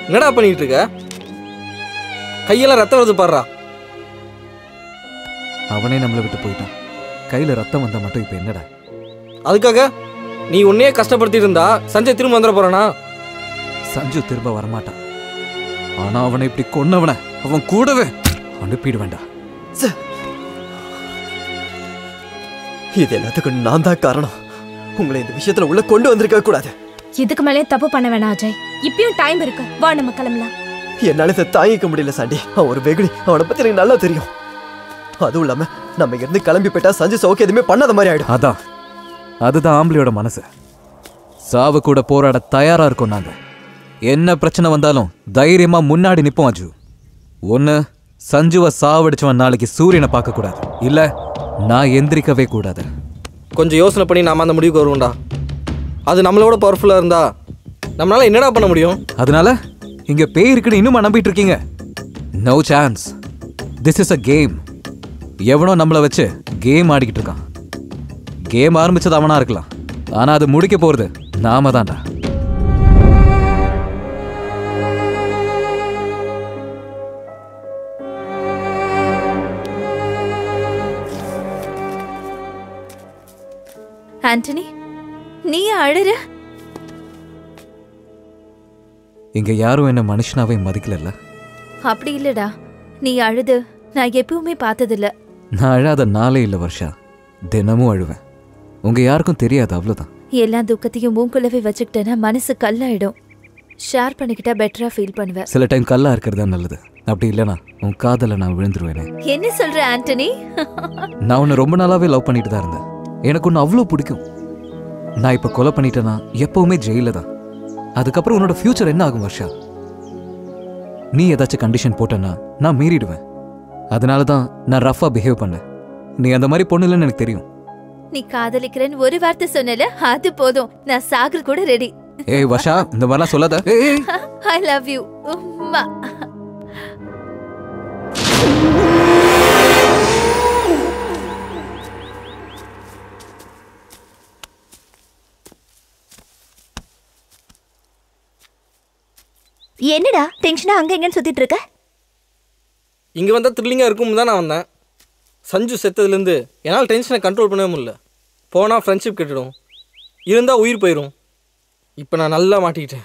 என்னடா பண்ணிட்டு இருக்க? கையெல்லாம் ரத்தம் வருது பாடுறா. அவனே நம்மளை விட்டு போயிட்டான். கையில ரத்தம் வந்தா மட்டும் இப்ப என்னடா? அதுக்காக நீ உன்னையே கஷ்டப்படுத்திட்டு இருந்தா சஞ்சய் திரும்ப வந்துட போறானா? சஞ்சு திரும்ப வரமாட்டான். ஆனா அவனை இப்படி கொன்னவன அவன் கூடவே அனுப்பிடுவேண்டா. இது எல்லாத்துக்கும் நான் தான் காரணம். உங்களை இந்த விஷயத்துல உள்ள கொண்டு வந்திருக்க கூடாது. இதுக்கு மேலே தப்பு பண்ண வேணாம் அஜய். இப்பயும் டைம் இருக்கு. வா நம்ம கிளம்பலாம். என்னால இதை தாங்கிக்க முடியல சாண்டி. அவன் ஒரு வெகுளி. அவனை பத்தி எனக்கு நல்லா தெரியும். அதுவும் இல்லாம நம்ம இருந்து கிளம்பி போயிட்டா சஞ்சு சௌக்கு எதுவுமே பண்ணாத மாதிரி ஆயிடும். அதுதான் ஆம்பளையோட மனசு. சாவு கூட போராட தயாரா இருக்கோம் நாங்க. என்ன பிரச்சனை வந்தாலும் தைரியமா முன்னாடி நிப்போம் அஜு. ஒண்ணு சஞ்சுவை சாவடிச்சவன் நாளைக்கு சூரியனை பார்க்க கூடாது, இல்ல நான் எந்திரிக்கவே கூடாது. கொஞ்சம் யோசனை பண்ணி நாம அந்த முடிவுக்கு வருவோம்டா. அது நம்மளோட பவர்ஃபுல்லா இருந்தா நம்மளால என்னடா பண்ண முடியும்? அதனால இங்க பேய் இருக்குன்னு இன்னுமா நம்பிட்டு இருக்கீங்க? No chance. This is a game. எவனோ நம்மளை வச்சு கேம் ஆடிக்கிட்டு இருக்கான். கேம் ஆரம்பிச்சது அவனா இருக்கலாம், ஆனா அது முடிக்க போறது நாம தான்டா. ஆண்டனி, நீ அழற? இங்க யாரும் என்ன மனுஷனாவே மதிக்கல. அப்படி இல்லடா, நீ அழுது நான் எப்பவுமே பார்த்ததில்ல. நான் அழாத நாளே இல்ல வர்ஷா. தினமும் அழுவேன். உங்க யாருக்கும் தெரியாது, அவ்வளவுதான். எல்லா துக்கத்தையும் மூக்குள்ளவே வச்சுக்கிட்டேன்னா மனசு கல்லாயிடும். ஷேர் பண்ணிக்கிட்டா பெட்டரா ஃபீல் பண்ணுவேன். சில டைம் கல்லா இருக்கிறதா நல்லது. அப்படி இல்லைனா உன் காதல நான் விழுந்துருவேனே. என்ன சொல்ற ஆண்டனி? நான் உன்னை ரொம்ப நாளாவே லவ் பண்ணிட்டு தான் இருந்தேன். எனக்கு ஒன்று அவ்வளோ பிடிக்கும். நான் இப்போ கொலை பண்ணிட்டேன்னா எப்பவுமே ஜெயில தான். அதுக்கப்புறம் உன்னோட ஃபியூச்சர் என்ன ஆகும் வர்ஷா? நீ ஏதாச்சும் கண்டிஷன் போட்டேன்னா நான் மீறிடுவேன். அதனால தான் நான் ரஃபா பிஹேவ் பண்ணேன். நீ அந்த மாதிரி பொண்ணு இல்லைன்னு எனக்கு தெரியும். நீ காதலிக்கிறேன்னு ஒரு வார்த்தை சொன்னல, அது போதும். நான் சாகர் கூட ரெடி. ஏய் வர்ஷா, இந்த மாதிரிலாம் சொல்லாத. I love you. உம்மா. என்னடா டென்ஷனா அங்க எங்கன்னு சுத்திட்டு இருக்க? இங்க வந்தா த்ரில்லிங்கா இருக்கும் தான் நான் வந்தேன். சஞ்சு செத்ததுலேருந்து என்னால் டென்ஷனை கண்ட்ரோல் பண்ணவே முடியல. போனால் ஃப்ரெண்ட்ஷிப் கெட்டுடும், இருந்தால் உயிர் போயிடும். இப்போ நான் நல்லா மாட்டிக்கிட்டேன்.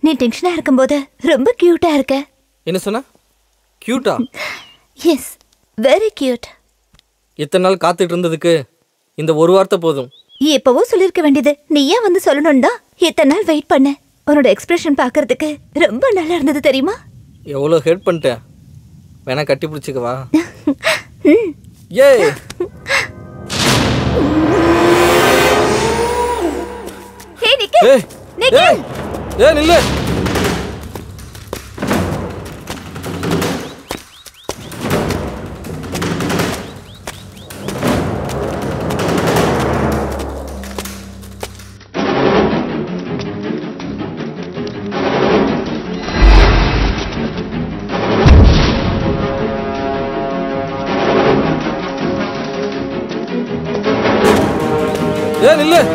நீ டென்ஷனா இருக்கும்போது ரொம்ப கியூட்டா இருக்க. என்ன சொன்ன? கியூட்டா? Yes, very cute. எத்தனை நாள் காத்துட்டு இருந்ததுக்கு இந்த ஒரு வார்த்தை போதும். எப்பவோ சொல்லிருக்க வேண்டியது. நீ ஏன் வந்து சொல்லணும் தான் எத்தனை நாள் வெயிட் பண்ண. உன்னோட எக்ஸ்பிரஷன் பார்க்கறதுக்கு ரொம்ப நல்லா இருந்தது தெரியுமா? எவ்வளோ ஹெல்ப் பண்ணிட்டேன். வேணா கட்டி பிடிச்சிக்கவா? ஏ ஹே நிக்கு, நிக்கு. ஏ நில்லு. ஏ நில்லு.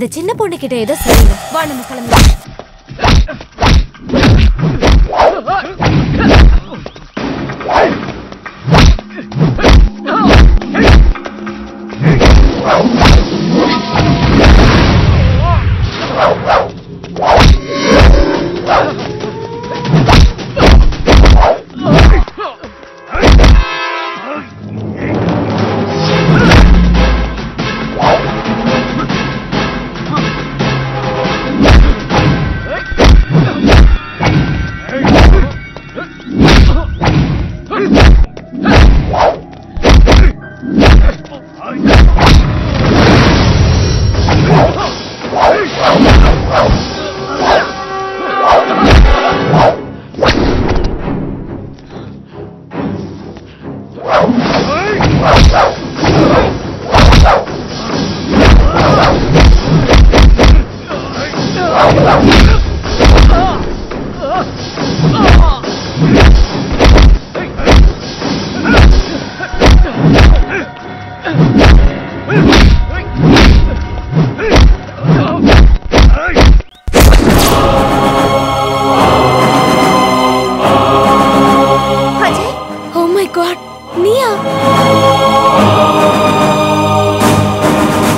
அந்த சின்ன பொண்ணு கிட்ட ஏதோ சரியில்லை. வா நம்ம கிளம்பலாம்.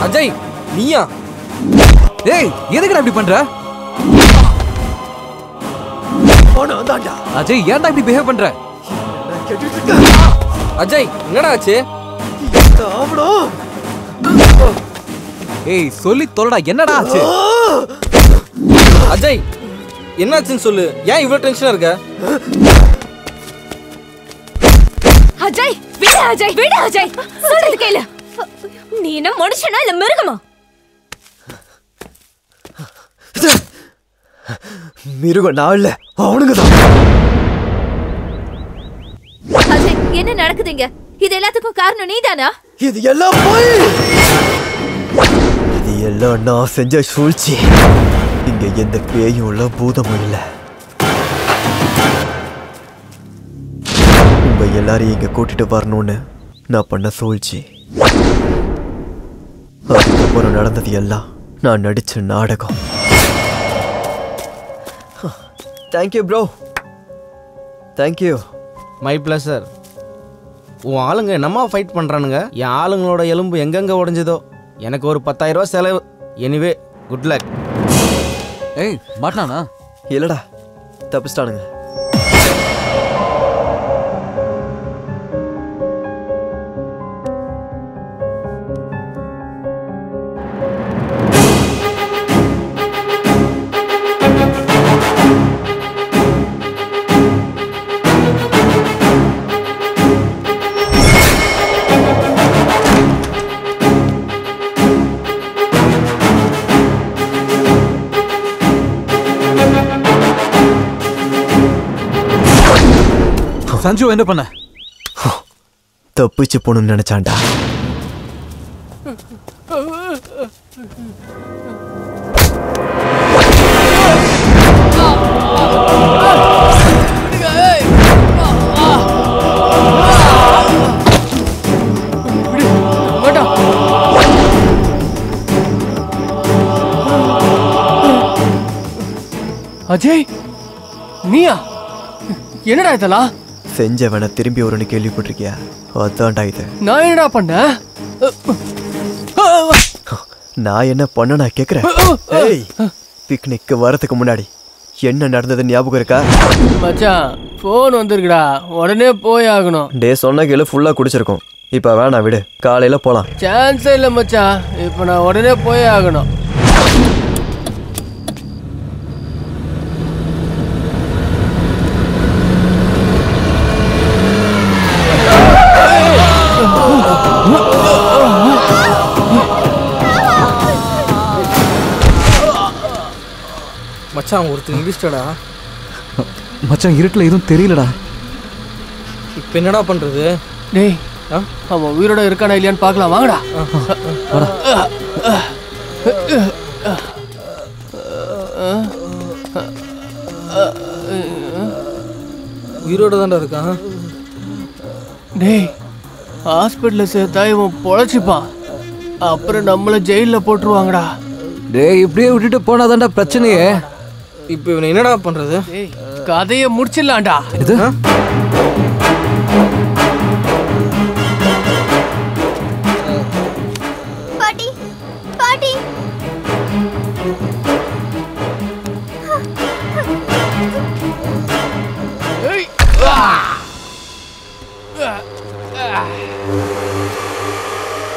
அஜய் நீயா? ஏய் எதுக்குடா இப்படி பண்ற? அஜய் ஏன்டா இப்படி பிஹேவ் பண்ற? அஜய் என்னடா ஆச்சு? ஏய் சொல்லி தொலைடா, என்னடா ஆச்சு? அஜய் என்னாச்சுன்னு சொல்லு. ஏன் இவ்வளவு டென்ஷனா இருக்க? அஜய் விடு, அஜய் விடு, அஜய் சொல்றது கேளு. நீ என்ன மனுஷனா இல்ல மிருகமா? மிருகம் நான் இல்ல, அவனுங்கதான். அஜய் என்ன நடக்குதுங்க? இது எல்லாத்துக்கும் காரணம் நீதானா? இது எல்லாம் போய், இது எல்லாம் நான் செஞ்ச சூழ்ச்சி. இங்க எந்த பேயும் இல்ல, பூதமும் இல்ல. உங்க எல்லாரையும் இங்க கூட்டிட்டு வரணும்னு நான் பண்ண சூழ்ச்சி. அதுக்கப்புறம் நடந்தது எல்லாம் நான் நடிச்ச நாடகம். Thank you bro, thank you. My pleasure. உன் ஆளுங்க என்னம்மா ஃபைட் பண்ணுறானுங்க? என் ஆளுங்களோட எலும்பு எங்கெங்கே உடஞ்சதோ எனக்கு ஒரு 10,000 ரூபா செலவு. Anyway good luck. ஏய் மாட்டானா? இல்லடா, தப்பிச்சிட்டானுங்க. சஞ்சு என்ன பண்ண? தப்பிச்சு போகணும்னு நினைச்சான்டா. அஜய் நீயா? என்னடா இதெல்லாம்? செஞ்சவனை திரும்பி ஒருன்னு கேள்விப்பட்டிருக்கியா? அதான்டா இது. நான் என்னடா பண்ணேன்? நான் என்ன பண்ண நான் கேக்குறேன். ஏய், பிக்னிக்கு வரதுக்கு முன்னாடி என்ன நடந்தது ஞாபகம் இருக்கா? மச்சான் போன் வந்திருக்குடா, உடனே போய் ஆகணும். டே சொன்ன கேளு, ஃபுல்லா குடிச்சிருக்கோம். இப்ப வேணாம் விடு, காலையில போலாம். சான்ஸே இல்ல மச்சான், இப்ப நான் உடனே போய் ஆகணும். மச்சான் ஒருத்தர் இடிச்சிட்டடா. மச்சான் இருட்டுல எதுவும் தெரியலடா. இப்போ என்னடா பண்றது? டேய் அவன் உயிரோட இருக்கானா இல்லையான்னு பார்க்கலாம், வாங்கடா. உயிரோட தான்டா இருக்கான். டேய் ஹாஸ்பிட்டல்ல சேர்த்தா இவன் பொழைச்சிப்பான், அப்புறம் நம்மள ஜெயில போட்டுருவாங்கடா. டேய் இப்படியே விட்டுட்டு போனாதான்டா பிரச்சனையே. இப்போ இவனை என்னடா பண்றது? கதையை முடிச்சிடலாம்டா. இது பாட்டி பாட்டி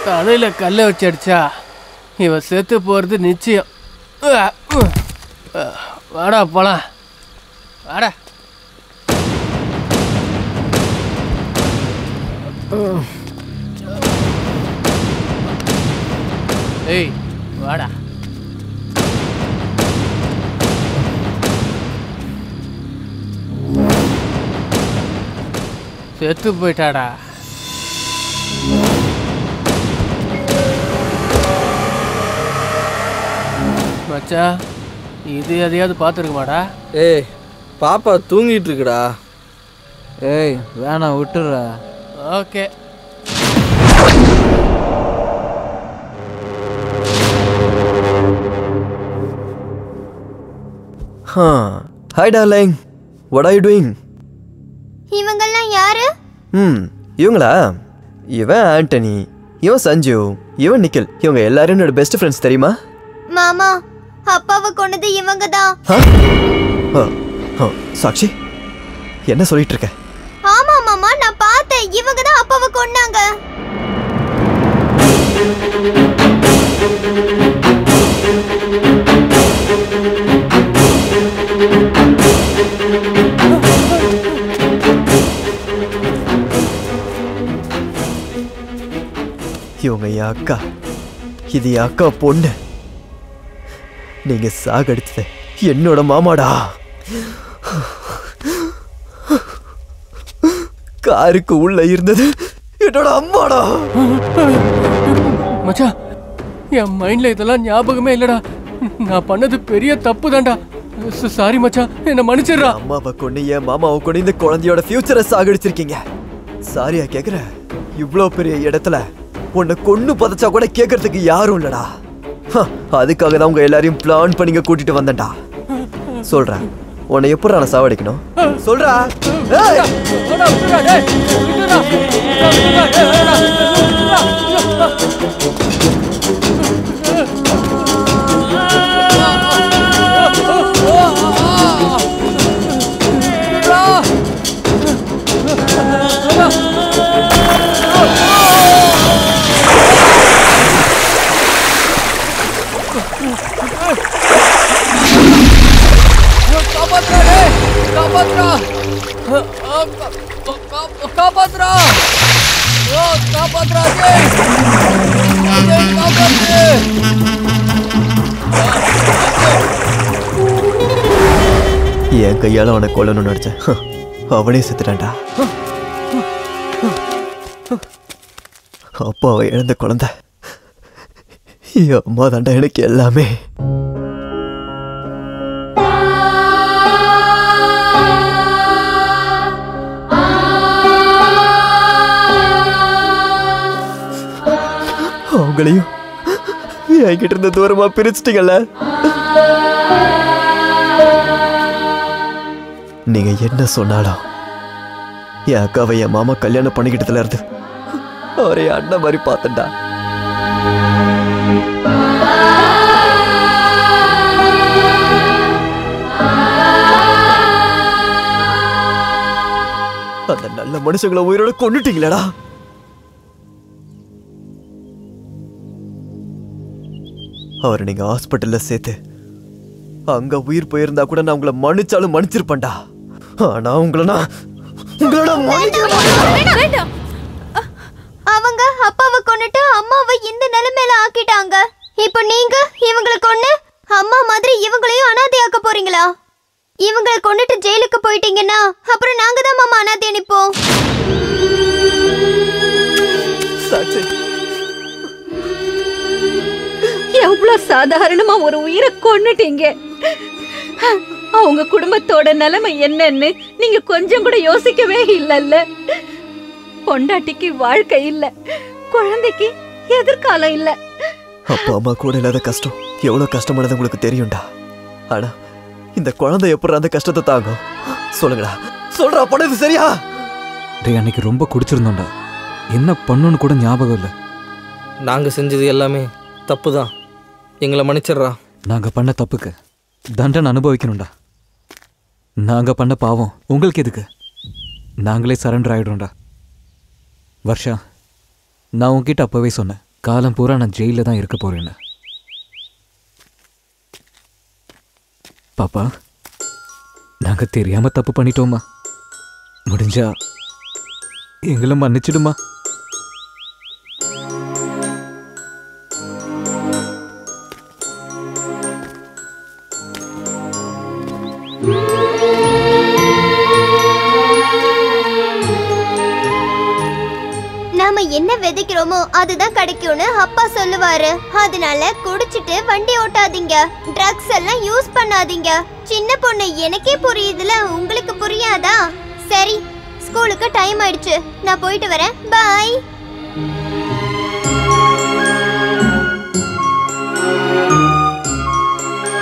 தலையில கல்லை வச்சு அடிச்சா இவன் செத்து போறது நிச்சயம். வாடா போலாம் வாடா. ஏய் வாடா. செத்து போயிட்டாடா. மச்சா இது எதையாவது பார்த்துருக்குமாடா? ஏய் பாப்பா தூங்கிட்டு இருக்குடா. ஏய் வேணாம் விட்டுறா. Okay. Hi darling, what are you doing? இவங்கெல்லாம் யாரு? இவங்களா? இவன் ஆண்டனி, இவன் சஞ்சு, இவன் நிக்கில். இவங்க எல்லாரும் என்னோட பெஸ்ட் ஃப்ரெண்ட்ஸ் தெரியுமா? மாமா, அப்பாவை கொன்னது இவங்க தான். சாக்ஷி என்ன சொல்லிட்டு இருக்க? ஆமா மாமா, நான் பார்த்தேன். இவங்க தான் அப்பாவை கொன்னாங்க. இவங்க என் அக்கா, இது என் அக்கா பொண்ணு. நீங்க சாகடிச்சது என்னோட மாமாடா. காருக்கு உள்ள இருந்தது என்னோட அம்மாடா. மச்சான், என் மைண்ட்ல இதெல்லாம் ஞாபகமே இல்லடா. நான் பண்ணது பெரிய தப்பு தான்டா. சாரி மச்சான், என்ன மன்னிச்சிடுறா. அம்மாவை கொண்டு என் மாமாவை கொண்டு இந்த குழந்தையோட ஃபியூச்சரை சாகடிச்சிருக்கீங்க. சாரியா கேக்குற? இவ்வளோ பெரிய இடத்துல உன்னை கொன்னு பதச்சா கூட கேட்கறதுக்கு யாரும் இல்லடா. அதுக்காக தான் உங்க எல்லாரையும் பிளான் பண்ணிங்க கூட்டிட்டு வந்தேன்டா. சொல்றேன், உன்னை எப்படி நான் சாவடிக்கணும் சொல்றா. என் கையால அவனை கொல்லணும்னு நினைச்சேன். அவனே செத்துட்டான்டா. அப்பாவை இழந்த குழந்தை என் அம்மா தாண்டா எனக்கு எல்லாமே. அவங்களையும் என்கிட்ட இருந்த தூரமா பிரிச்சிட்டீங்கல்ல. நீங்க என்ன சொன்னாலும் என் அக்காவை என் மாமா கல்யாணம் பண்ணிக்கிட்டதுல இருந்து அவரை அண்ணன் மாதிரி பார்த்தண்டா. அந்த நல்ல மனுஷங்களை உயிரோட கொண்டுட்டீங்களடா. அவரை நீங்க ஹாஸ்பிட்டல்ல சேர்த்து அங்க உயிர் போயிருந்தா கூட நான் உங்களை மன்னிச்சாலும் மன்னிச்சிருப்பேன்டா. ஆனா அவங்க அப்பாவை கொன்னுட்டு அம்மாவை இந்த நிலைமையில ஆக்கிட்டாங்க. இப்போ நீங்க இவங்களை கொன்னு அம்மா மாதிரி இவங்களையும் அனாதையாக்க போறீங்களா? இவங்களை கொன்னுட்டு ஜெயிலுக்கு போயிட்டீங்கன்னா அப்புறம் நாங்க தான் மாமா அனாதையா நிப்போம். எவ்வளவு சாதாரணமா ஒரு உயிரை கொன்னுட்டீங்க. அவங்க குடும்பத்தோட நிலைமை என்னன்னு நீங்க கொஞ்சம் கூட யோசிக்கவே இல்லல்ல. பொண்டாட்டிக்கு வாழ்க்கை இல்ல, குழந்தைக்கு எதிர்காலம் இல்ல. அப்பா அம்மா கூட இல்லாத கஷ்டம் எவ்வளவு கஷ்டமானது உங்களுக்கு தெரியும்டா. ஆனா இந்த குழந்தை எப்படி அந்த கஷ்டத்தை தாங்கும்? சொல்லுங்கடா, சொல்றா, பண்ணது சரியா? டேய், அன்னைக்கு ரொம்ப குடிச்சிருந்தோம்டா. என்ன பண்ணுன்னு கூட ஞாபகம் இல்லை. நாங்கள் செஞ்சது எல்லாமே தப்பு தான். எங்களை மன்னிச்சிடுறா. நாங்கள் பண்ண தப்புக்கு தண்டனை அனுபவிக்கணும்டா. நாங்கள் பண்ண பாவம் உங்களுக்கு எதுக்கு? நாங்களே சரண்டர் ஆகிடும்டா. வர்ஷா, நான் உங்ககிட்ட அப்போவே சொன்னேன், காலம் பூரா நான் ஜெயிலில் தான் இருக்க போகிறேன்னு. பாப்பா, நாங்கள் தெரியாமல் தப்பு பண்ணிட்டோமா? முடிஞ்சா எங்களை மன்னிச்சிடுமா? நாம என்ன விதைக்கிறோமோ அதுதான் கிடைக்கும்னு அப்பா சொல்லுவாரு. அதனால குடிச்சிட்டு வண்டி ஓட்டாதீங்க, ட்ரக்ஸ் எல்லாம் யூஸ் பண்ணாதீங்க. சின்ன பொண்ணு, எனக்கே புரியுதுல, உங்களுக்கு புரியாதா? சரி, ஸ்கூலுக்கு டைம் ஆயிடுச்சு, நான் போயிட்டு வரேன். பாய்.